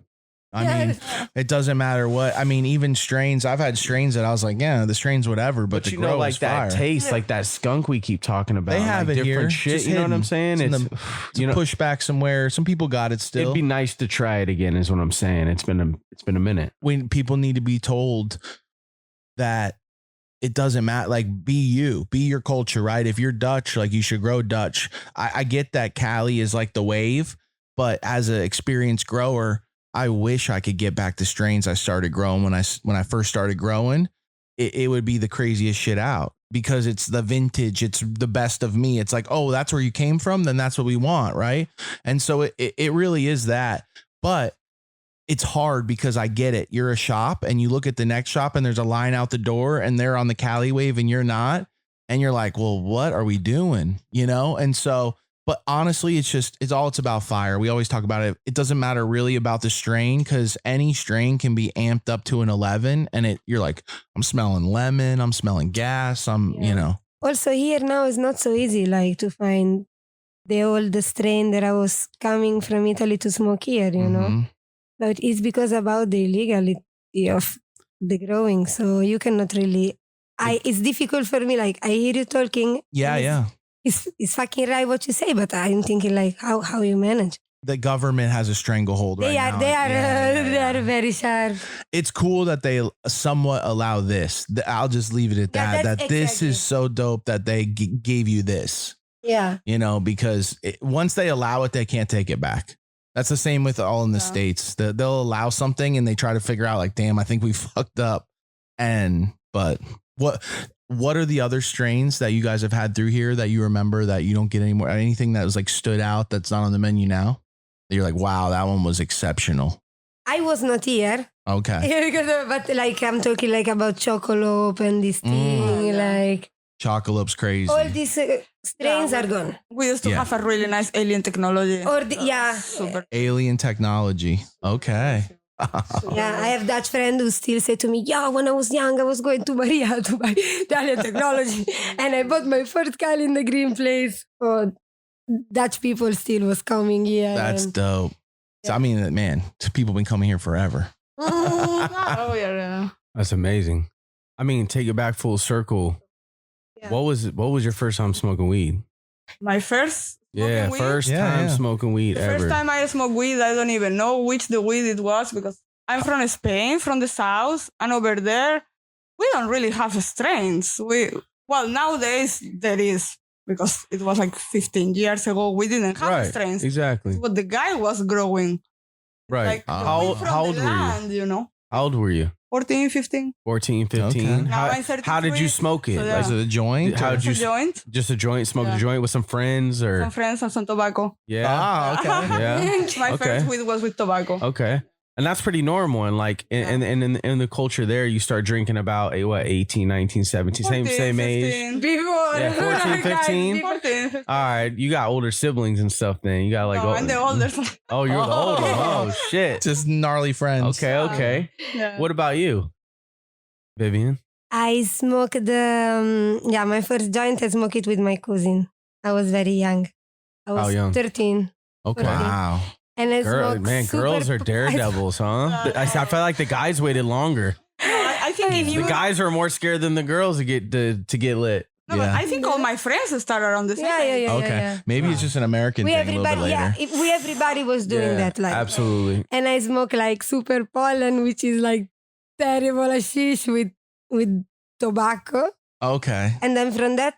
I mean, it doesn't matter what. I mean, even strains. I've had strains that I was like, yeah, the strains whatever, but the you grow know, like is that fire. taste, like that skunk we keep talking about. They have like it here, different shit. just You know what I'm hidden. saying? It's in It's, It's you know, push back somewhere. Some people got it still. it'd be nice to try it again. Is what I'm saying. It's been a minute. When people need to be told that it doesn't matter, like be your culture, right? If you're Dutch, like you should grow Dutch. I get that Cali is like the wave, but as an experienced grower, I wish I could get back to strains I started growing when I first started growing. It would be the craziest shit out because it's the vintage. It's the best of me. It's like, oh, that's where you came from. Then that's what we want. Right. And so it really is that, but it's hard because I get it. You're a shop and you look at the next shop and there's a line out the door and they're on the Cali wave and you're not. And you're like, well, what are we doing? You know? And so, but honestly, it's about fire. We always talk about it. It doesn't matter really about the strain because any strain can be amped up to an 11 and you're like, I'm smelling lemon. I'm smelling gas. You know. Also here now is not so easy like to find the old strain that I was coming from Italy to smoke here, you know. Mhm. But it's because about the illegality of the growing. So you cannot really it's difficult for me. Like I hear you talking. Yeah. and Yeah. It's fucking right what you say, but I'm thinking like how you manage. The government has a stranglehold right now. They Yeah. are very sharp. It's cool that they somewhat allow this. I'll just leave it at Yeah, that. that's That this exactly. is so dope that they gave you this, Yeah. you know, because once they allow it, they can't take it back. That's the same with all in the Yeah. States. They'll allow something and they try to figure out like, damn, I think we fucked up. But what are the other strains that you guys have had through here that you remember that you don't get anymore? Anything that was like stood out that's not on the menu now? That you're like, wow, that one was exceptional. I was not here. Okay. But like I'm talking like about Chocolope and this thing, like Chocolope's crazy. all these strains are gone. We used to Yeah. have a really nice alien technology. Or yeah. Super. Alien technology. Okay. Yeah, I have Dutch friend who still say to me, yeah, when I was young, I was going to Maria to buy Italian technology. And I bought my first Cali in the green place. Oh, Dutch people still was coming here. That's and- dope. So, I mean, man, people been coming here forever. Oh, yeah. That's amazing. I mean, take it back full circle. Yeah. What was your first time smoking weed? My first Yeah, weed. first Yeah, time yeah. smoking weed The ever. first time I smoked weed, I don't even know which the weed it was because I'm from Spain, from the south, and over there we don't really have strains. Nowadays there is because it was like 15 years ago. We didn't have Right. strains. Exactly. What the guy was growing, Right. like the How weed old- from how the old were you? land, you know, How old were you? 14, 15. 14, 15. Okay. Now How, I'm 33, how did you smoke it? so Like, yeah. Is it a joint? How or- did you It's a joint, just a joint? Smoked a Yeah. joint with some friends or some friends, and some tobacco. yeah? Ah, okay. Yeah. My Okay. first weed was with tobacco. Okay. And that's pretty normal. And like in the culture there, you start drinking about 18, 19, 17, 14, same age. 15. Before. Yeah, 14, 15. 14, 15. All right, you got older siblings and stuff. Then you got like No, I'm the older. Oh, you're the older. Oh shit. Just gnarly friends. Okay, okay. Yeah. What about you, Vivian? I smoked my first joint. I smoked it with my cousin. I was very young. I was How young? 13. Okay. Wow. And I Girl, smoked man, super girls are I- daredevils, huh? I felt like the guys waited longer. I think if you The guys are more scared than the girls to get lit. No, but Yeah. I think all my friends start around the same Yeah, yeah, age. yeah. Okay. yeah. Maybe it's just an American We thing a little bit everybody, later. everybody was doing Yeah, that. Like, absolutely. and I smoke like super pollen, which is like terrible hashish with tobacco. Okay. And then from that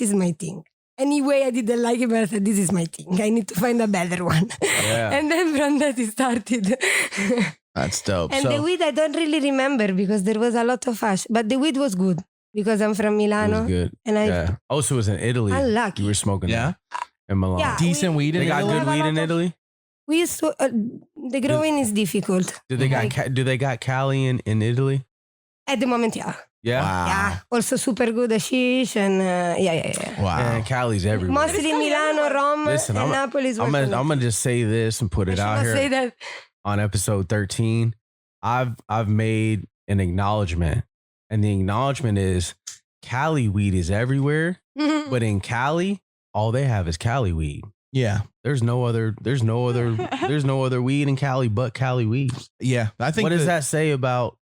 is my thing. Anyway, I didn't like it, but I said, this is my thing. I need to find a better one. Yeah. And then from that it started. That's dope. And so, the weed I don't really remember because there was a lot of hash. But the weed was good because I'm from It Milano. was good. And I Yeah. Oh, so it was in Italy. Unlucky. You were smoking Yeah. that in Milan. Yeah. decent weed in They got Italy? good have a weed lot in of- Italy. we used to, the growing is difficult. Do they got Like- do they got Cali in Italy? At the moment, yeah. Yeah. Wow. Yeah. Also super good hashish and yeah. Wow. Man, Cali's everywhere. Mostly It's coming Milano, everywhere. Rome, Listen, and Napoli is I'm working gonna it. just say this and put I it should out not here say that. on episode 13. I've made an acknowledgement, and the acknowledgement is Cali weed is everywhere, but in Cali, all they have is Cali weed. Yeah. There's no other weed in Cali but Cali weed. Yeah. I think What does that say about,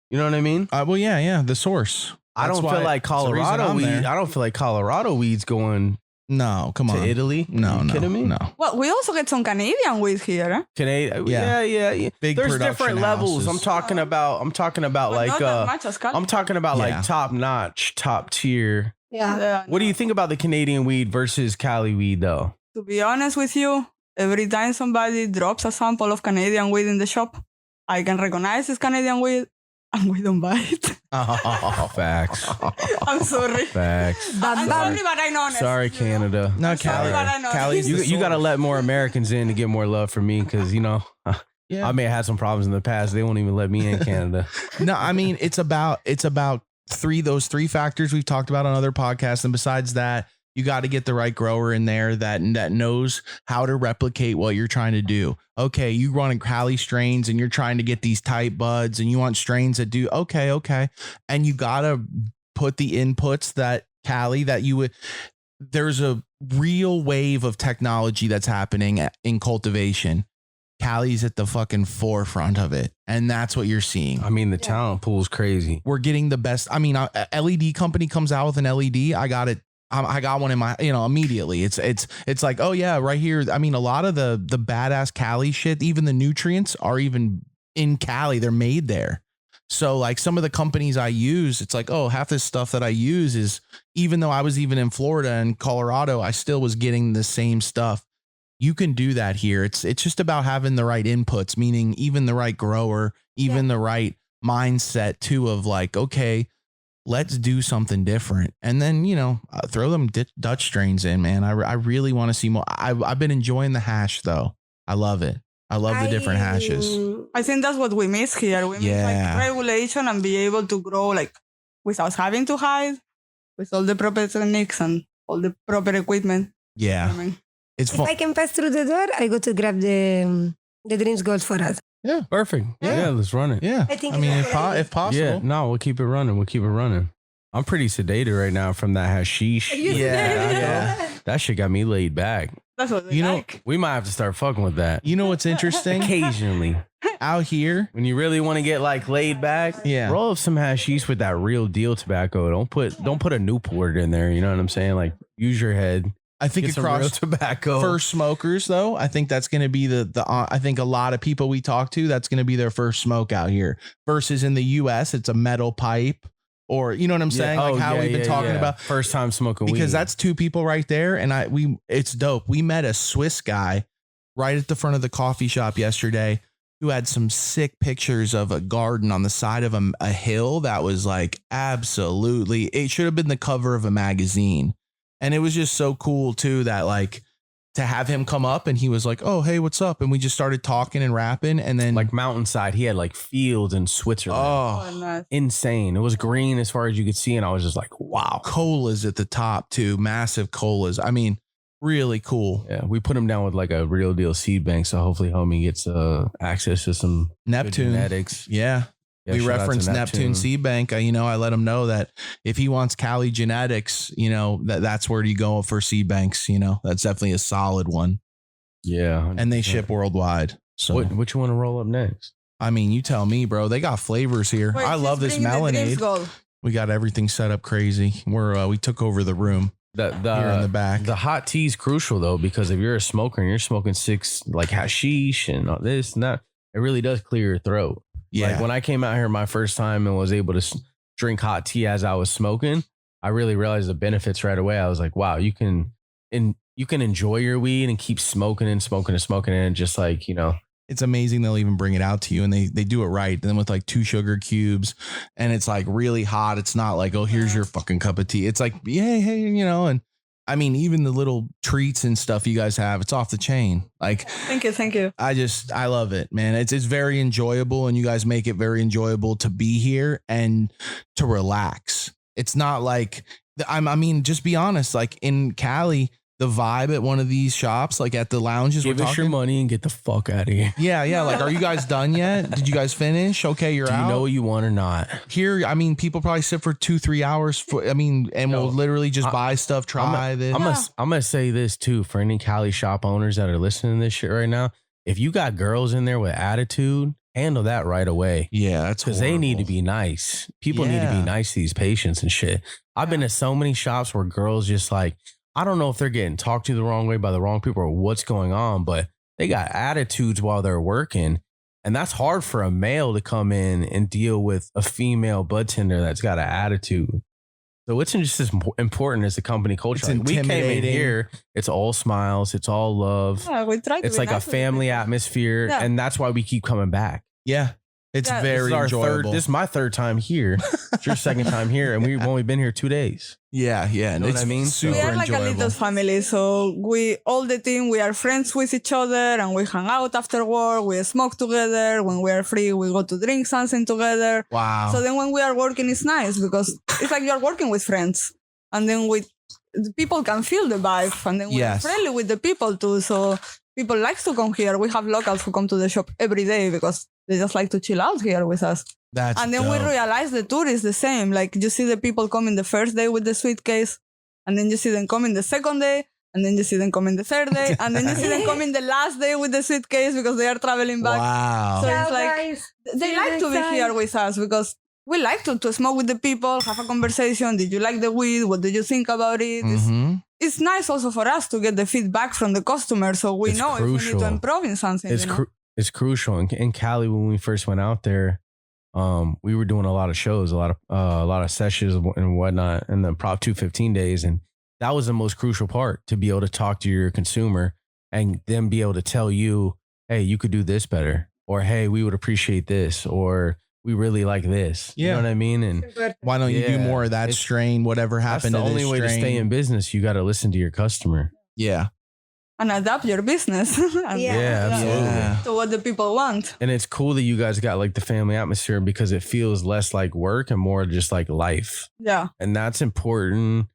you know what I mean? Well, yeah. The source. I That's don't why- feel like that's the reason Colorado I'm weed. there. I don't feel like Colorado weed's going No, come to on. Italy. No, you no. kidding me? No. Well, we also get some Canadian weed here. Eh? Canadian. Yeah. Yeah. Big There's production different levels. houses. I'm talking about But like not that much as Cali. I'm talking about Yeah. like top notch, top tier. Yeah. Yeah, What do no. you think about the Canadian weed versus Cali weed though? To be honest with you, every time somebody drops a sample of Canadian weed in the shop, I can recognize it's Canadian weed and we don't buy it. Oh, Facts. I'm sorry. Facts. I'm sorry, but I'm honest. Sorry, you know? Canada. No, I'm sorry, Cali. but I know. Cali's You the you got to source. let more Americans in to get more love from me because you know Yeah. I may have had some problems in the past. They won't even let me in Canada. No, I mean it's about those three factors we've talked about on other podcasts, and besides that, you got to get the right grower in there that knows how to replicate what you're trying to do. Okay, you run Cali strains and you're trying to get these tight buds, and you want strains that do okay, and you got to put the inputs that Cali that you would. There's a real wave of technology that's happening in cultivation. Cali's at the fucking forefront of it, and that's what you're seeing. I mean, the talent pool's crazy. We're getting the best. I mean, a LED company comes out with an LED. I got it. I got one in my, immediately. It's like, oh yeah, right here. I mean, a lot of the badass Cali shit, even the nutrients are even in Cali. They're made there. So like some of the companies I use, it's like, oh, half this stuff that I use is, even though I was even in Florida and Colorado, I still was getting the same stuff. You can do that here. It's just about having the right inputs, meaning even the right grower, even the right mindset too, of like, okay, let's do something different. And then, throw them Dutch strains in, man. I really want to see more. I've been enjoying the hash though. I love it. I love the different hashes. I think that's what we miss here. We miss Yeah. like regulation and be able to grow like without having to hide, with all the proper techniques and all the proper equipment. Yeah. I mean, It's If fun. I can pass through the door, I go to grab the Dreams Gold for us. Perfect. Yeah, let's run it. Yeah. I think I mean, it's okay. if possible. Yeah, no, we'll keep it running. I'm pretty sedated right now from that hashish. Yeah. That shit got me laid back. that's what they You know- like. We might have to start fucking with that You know what's interesting? occasionally. Out here, When you really want to get like laid back, Yeah. roll up some hashish with that real deal tobacco. Don't put a Newport in there. You know what I'm saying? Like use your head. I think Get some real across tobacco. first smokers though, I think that's going to be the I think a lot of people we talk to, that's going to be their first smoke out here versus in the US it's a metal pipe or you know what I'm saying? Like how we've been talking about first time smoking weed. because that's two people right there. And it's dope. We met a Swiss guy right at the front of the coffee shop yesterday who had some sick pictures of a garden on the side of a hill that was like absolutely, it should have been the cover of a magazine. And it was just so cool too that like to have him come up and he was like, oh, hey, what's up? And we just started talking and rapping. And then like mountainside, he had like fields in Switzerland. Oh, nice. Insane. It was green as far as you could see. And I was just like, wow. colas at the top too, massive colas. I mean, really cool. Yeah, we put him down with like a real deal seed bank. So hopefully homie gets access to some good Neptune genetics. Yeah. Yeah, we shout out to referenced Neptune Seed Bank. I let him know that if he wants Cali genetics, that's where you go for seed banks. That's definitely a solid one. Yeah. And they 100%. ship worldwide. So, What you want to roll up next? I mean, you tell me, bro. They got flavors here. Wait, I love just this bring the drinks, Melonade. Gold. We got everything set up crazy. We took over the room The here in the back. The hot tea is crucial though, because if you're a smoker and you're smoking 6 like hashish and all this and that, it really does clear your throat. Yeah. Like when I came out here my first time and was able to drink hot tea as I was smoking, I really realized the benefits right away. I was like, wow, you can enjoy your weed and keep smoking and smoking and smoking and just like, It's amazing they'll even bring it out to you and they do it right. And then with like 2 sugar cubes and it's like really hot. It's not like, oh, here's your fucking cup of tea. It's like, yeah, hey, and I mean, even the little treats and stuff you guys have, it's off the chain. Like, Thank you. I love it, man. It's very enjoyable and you guys make it very enjoyable to be here and to relax. It's not like, I mean, just be honest, like in Cali, the vibe at one of these shops, like at the lounges, give us your money and get the fuck out of here. Yeah. Like, are you guys done yet? Did you guys finish? Okay, you're Do you out. know what you want or not? Here, I mean, people probably sit for 2-3 hours and we'll literally just buy stuff, try this. I'm gonna say this too for any Cali shop owners that are listening to this shit right now. If you got girls in there with attitude, handle that right away. Yeah, that's because they need to be nice. People need to be nice to these patients and shit. I've been to so many shops where girls just like, I don't know if they're getting talked to the wrong way by the wrong people or what's going on, but they got attitudes while they're working. And that's hard for a male to come in and deal with a female bud tender that's got an attitude. So it's just as important as the company culture. It's Like, we came in intimidating. here, it's all smiles, it's all love. Yeah, we try to It's be like a nice with family people. atmosphere. Yeah. And that's why we keep coming back. Yeah, it's Yeah. very enjoyable. This is my 3rd time here. It's your 2nd time here. And we've only been here 2 days. yeah. And know it's what I mean? super We are like a enjoyable. little family, so all the team, we are friends with each other and we hang out after work, we smoke together. When we are free, we go to drink something together. Wow. So then when we are working, it's nice because it's like you're working with friends. And then the people can feel the vibe. And then we're Yes. friendly with the people too. So people like to come here. We have locals who come to the shop every day because they just like to chill out here with us. That's And then dope. we realize the tour is the same. Like you see the people coming the first day with the suitcase, and then you see them coming the second day, and then you see them coming the third day, and then you see them coming the last day with the suitcase because they are traveling back. Wow. So Ciao, it's like guys. they See like you to be next here time. with us because we like to smoke with the people, have a conversation. Did you like the weed? What do you think about it? Mhm. It's nice also for us to get the feedback from the customer so we It's know if we need crucial. to improve in something. It's you know? it's crucial. In Cali, when we first went out there, we were doing a lot of shows, a lot of sessions and whatnot, and the Prop 215 days, and that was the most crucial part, to be able to talk to your consumer and then be able to tell you, hey, you could do this better, or hey, we would appreciate this, or we really like this. You Yeah. know what I mean? And Why don't you do Yeah, more of that it's- strain? Whatever that's happened the to only this way to strain? stay in business. You got to listen to your customer. Yeah. And adapt your business and- Yeah. Absolutely. Yeah. to what the people want. And it's cool that you guys got like the family atmosphere because it feels less like work and more just like life. Yeah. And that's important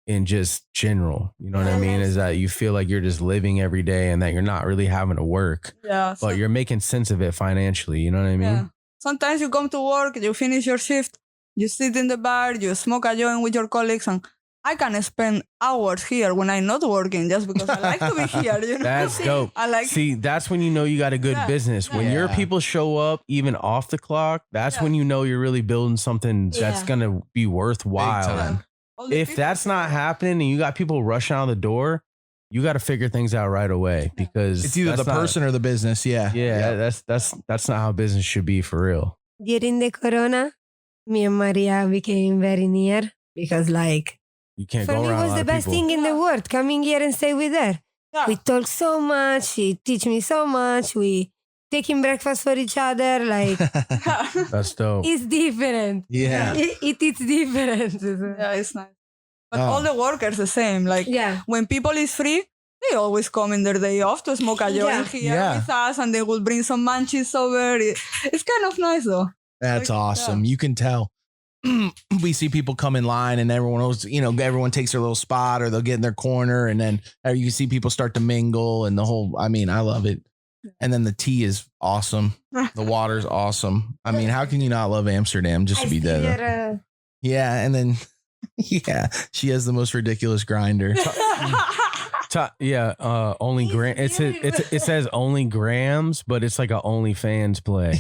in just general. You know what I mean? Is that you feel like you're just living every day and that you're not really having to work, Yeah. but you're making sense of it financially. You know what I mean? Yeah. Sometimes you come to work, you finish your shift, you sit in the bar, you smoke a joint with your colleagues, and I can spend hours here when I'm not working just because I like to be here. You know? That's dope. I like. See, that's when you know you got a good Yeah. business. When your Yeah. people show up, even off the clock, that's Yeah. when you know you're really building something that's Yeah. going to be worthwhile. Big time. All the if people- that's not happening and you got people rushing out the door, you got to figure things out right away because It's either the that's not- person or the business. Yeah. Yeah, that's not how business should be for real. During the corona, me and Maria became very near because like You can't for go me around. it was a lot the of best people. thing in the world coming here and stay with her. Yeah. We talk so much. She teach me so much. We taking breakfast for each other. Like That's dope. it's different. Yeah. It's different. Yeah, it's nice. But Oh. all the workers the same. Like Yeah. when people is free, they always come in their day off to smoke a joint Yeah. here Yeah. with us, and they will bring some munchies over. It's kind of nice though. That's Like, awesome. You can tell. We see people come in line and everyone knows, everyone takes their little spot or they'll get in their corner and then you see people start to mingle and the whole, I love it. And then the tea is awesome. The water's awesome. I mean, how can you not love Amsterdam just I to be still there? hear, Yeah. And then, yeah, she has the most ridiculous grinder. Only gram. It says only grams, but it's like a OnlyFans play.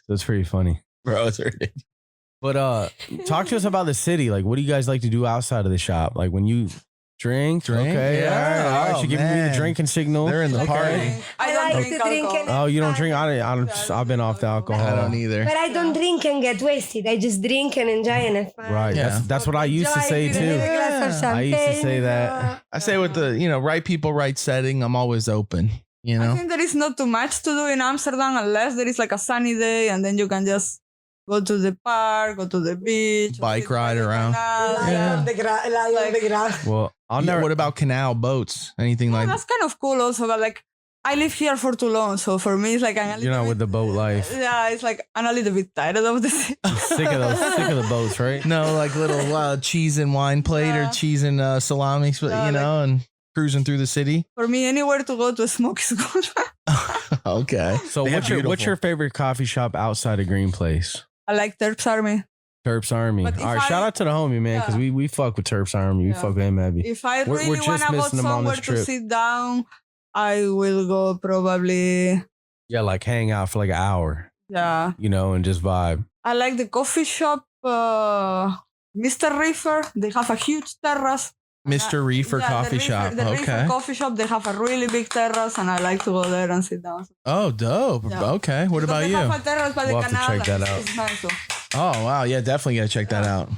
So it's pretty funny. Bro, it's ridiculous. But talk to us about the city. Like, what do you guys like to do outside of the shop? Like when you drink. Drink? Okay, Yeah. all right. Oh, She's giving me man. the drinking signal. They're in the Okay. party. I I don't like drink to drink alcohol. and- Oh, you don't drink? I've been off the alcohol. I don't either. but I don't drink and get wasted. I just drink and enjoy and have fun. Right. Yeah. That's what I used to Enjoy, say give me a too. glass of I used to champagne. say that. I say with the, right people, right setting, I'm always open, I think there is not too much to do in Amsterdam unless there is like a sunny day, and then you can just go to the park, go to the beach, Bike sit ride by the around. canal. Lie Yeah. on the grass. Well, I'll Yeah, never. what about canal boats? Anything Well, like that's kind of cool also, but like I live here for too long, so for me it's like I'm a You're little not with bit, the boat life. Yeah, it's like I'm a little bit tired of the city. Sick of the boats, right? No, like little cheese and wine plate or Yeah. cheese and salami, Yeah, and cruising through the city. For me, anywhere to go to smoke is good. Okay. So They have what's your beautiful- favorite coffee shop outside of Green Place? I like Terps Army. Terps Army. But All if right, I- shout out to the homie, man, because Yeah. we fuck with Terps Army. We Yeah. fuck with him heavy. If I We're really just want to go missing him on somewhere this to trip. sit down, I will go probably. Yeah, like hang out for like an hour, Yeah, and just vibe. I like the coffee shop, Mr. Reefer. They have a huge terrace. Mr. Reefer Yeah, coffee the shop. The Reefer Okay. coffee shop. They have a really big terrace, and I like to go there and sit down. Oh, dope. Yeah. Okay. What Because about they you? have a terrace by We'll the have to canal. check that and out. It's nice too. Oh, wow. Yeah, definitely got to check that out.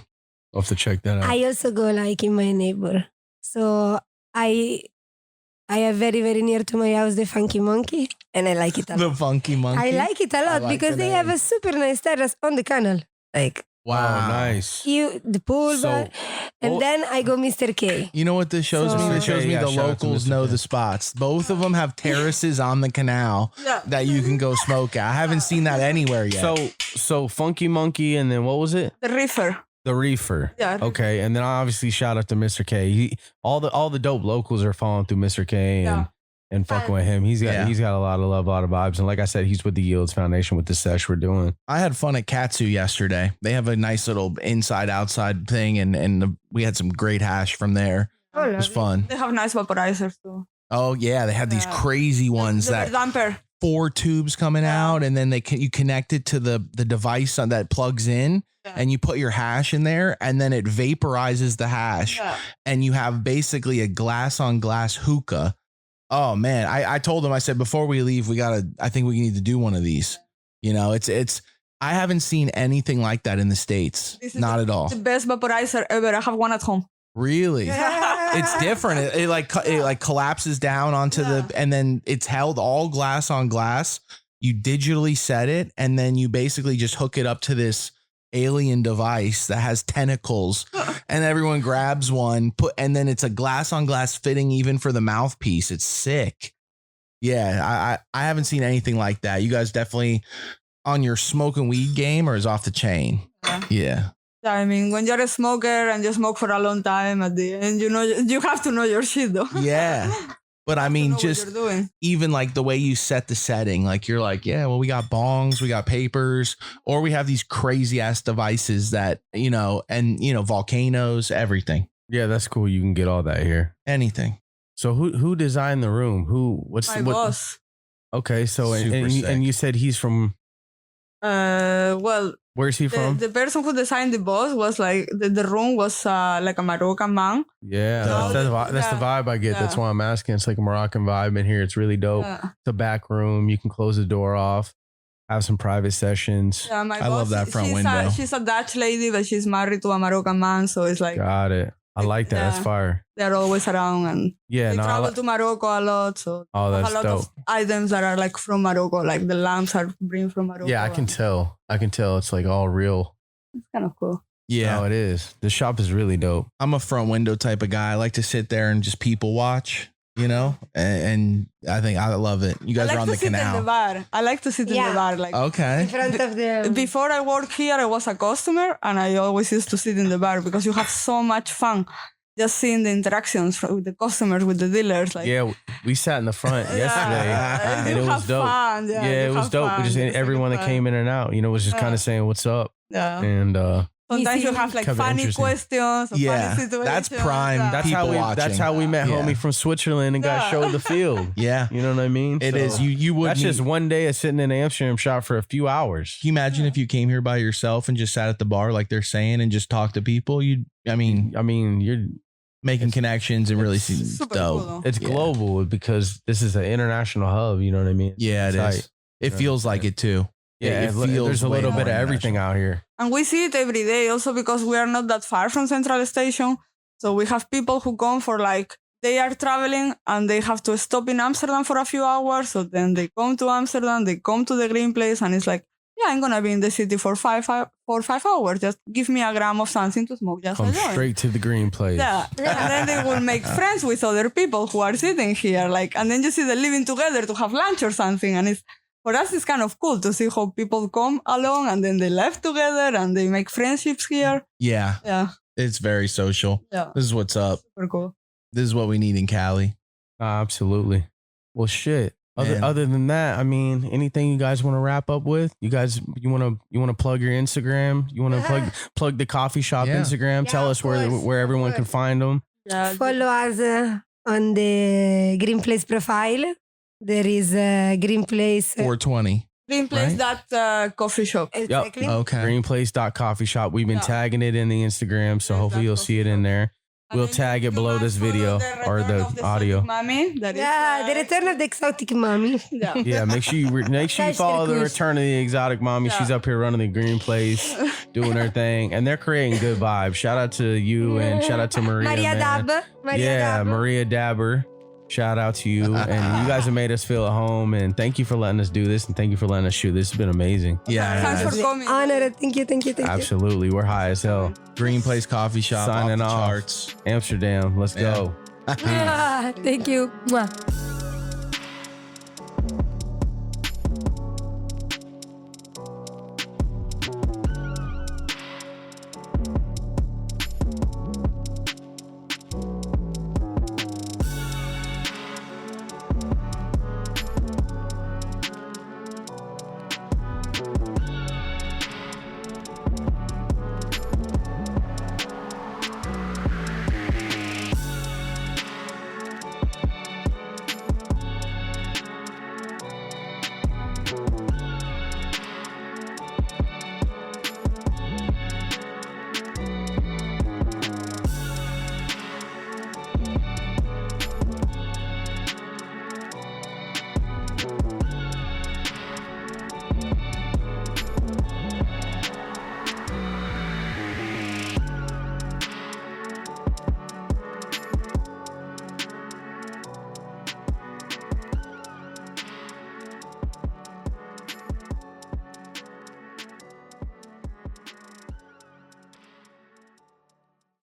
We'll have to check that out. I also go like in my neighbor. So I have very, very near to my house the Funky Monkey, and I like it a The lot. funky monkey. I like it a lot like because the they have name. a super nice terrace on the canal. Like Wow. Oh, nice. the pool So- bar. And well- then I go Mr. K. You know what this shows me? So- This shows me Yeah, the shout out to locals Mr. know K. the spots. Both of them have terraces on the canal Yeah. that you can go smoke at. I haven't seen that anywhere yet. So Funky Monkey, and then what was it? The Reefer. The Reefer. Yeah. Okay, and then obviously shout out to Mr. K. All the dope locals are following through Mr. K and fucking with him. He's got a lot of love, a lot of vibes, and like I said, he's with the Yields Foundation with the sesh we're doing. I had fun at Katsu yesterday. They have a nice little inside outside thing, and we had some great hash from there. Oh, It was fun. They have nice vaporizers too. Oh yeah, they had these Yeah. crazy ones The that damper. 4 tubes coming Yeah. out, and then you connect it to the device that plugs in, Yeah. and you put your hash in there, and then it vaporizes the hash, Yeah. and you have basically a glass on glass hookah. Oh man, I told them, I said, before we leave, I think we need to do one of these. It's I haven't seen anything like that in the States. This is Not at all. The best vaporizer ever. I have one at home. Really? It's different. It like collapses down onto and then it's held all glass on glass. You digitally set it, and then you basically just hook it up to this alien device that has tentacles, and everyone grabs one, and then it's a glass on glass fitting even for the mouthpiece. It's sick. Yeah, I haven't seen anything like that. You guys definitely on your smoking weed game, or is off the chain? Yeah. Yeah, I mean, when you're a smoker and you smoke for a long time, at the end, you have to know your shit, though. Yeah. But I mean, know what just you're doing. even like the way you set the setting, like you're like, yeah, well, we got bongs, we got papers, or we have these crazy ass devices that, volcanoes, everything, Yeah, that's cool. You can get all that here. anything. So who designed the room? My boss. Okay, so Super and sick. you said he's from Well, Where's he from? the person who designed the bus was like the room was like a Moroccan man. Yeah, No, that's the vibe I get. That's yeah. why I'm asking. It's like a Moroccan vibe in here. It's really dope. Yeah. It's a back room. You can close the door off, have some private sessions. Yeah, my I love boss, that front she's window. She's a Dutch lady, but she's married to a Moroccan man, so it's like Got it. I like that. That's Yeah. fire. they're always around and Yeah, they no, I travel like. to Morocco a lot. So Oh, have that's a lot dope. of items that are like from Morocco, like the lamps are bring from Morocco. Yeah, I can and tell. I can tell. It's like all real. It's kind of cool. Yeah. No, it is. The shop is really dope. I'm a front window type of guy. I like to sit there and just people watch, you know, and I think I love it. You guys I are like on to the sit in the canal. bar. I like to sit in Yeah. the bar. Like In Okay. front of the. before I work here, I was a customer and I always used to sit in the bar because you have so much fun just seeing the interactions with the customers, with the dealers. Like, Yeah, we sat in the front yesterday, Yeah, and you it was have dope. fun. Yeah, you it was have dope. fun. Just It's everyone like that fun. came in and out, you know, was just kind Yeah. of saying what's up, Yeah. and Sometimes you Easy. have like Kinda funny interesting. questions. Or Yeah, funny situations. that's prime. Yeah. that's People how we. watching. That's how we met Yeah. homie from Switzerland and got Yeah. showed the field. Yeah. You know what I mean? It So, is. You would. That's just one day of sitting in the Amsterdam shop for a few hours. Can you imagine if you came here by yourself and just sat at the bar like they're saying and just talked to people? I mean, you're. making connections and really it's see Super dope. cool, though. It's Yeah. global because this is an international hub. You know what I mean? Yeah, it It's is. tight. It Yeah. feels like it too. Yeah, it there's a way little more bit of everything international. out here. And we see it every day also because we are not that far from Central Station. So we have people who come for like, they are traveling and they have to stop in Amsterdam for a few hours. So then they come to Amsterdam, they come to the Green Place and it's like, yeah, I'm going to be in the city for 5 hours. Just give me a gram of something to smoke. Just Come a joint. straight to the green place. Yeah. And then they will make friends with other people who are sitting here. Like, and then you see them living together to have lunch or something. And it's, for us, it's kind of cool to see how people come along and then they live together and they make friendships here. Yeah, Yeah. it's very social. Yeah. This is what's up. Super cool. This is what we need in Cali. Absolutely. Well, shit. Man. Other than that, I mean, anything you guys want to wrap up with? You guys, you want to plug your Instagram? You want to plug the coffee shop Yeah. Instagram? Yeah, Tell of us where course, everyone of can course. find them. Yeah. Follow us on the Green Place profile. There is Green Place. 420. Green Place, that coffee shop. Exactly. Okay. Greenplace.coffee shop. We've been Yeah. tagging it in the Instagram, so There's hopefully that you'll see it in there. And We'll then tag it you below must this follow video or return the of the audio. Exotic Mommy. That is, Yeah, the return of the exotic mommy. Yeah. Yeah, make sure you Hashtag follow the Chris. return of the exotic mommy. Yeah. She's up here running the Green Place, doing her thing, and they're creating good vibes. Shout out to you and shout out to Maria. Maria man. Dab. Maria Yeah, Dab. Maria Dabber. Shout out to you, and you guys have made us feel at home. And thank you for letting us do this, and thank you for letting us shoot. This has been amazing. Yeah. Thanks for coming. Honor. Thank you. Absolutely, we're high as hell. Green Place Coffee Shop. Signing off the off. charts. Amsterdam, let's Yeah. go. Thank you. Mwah.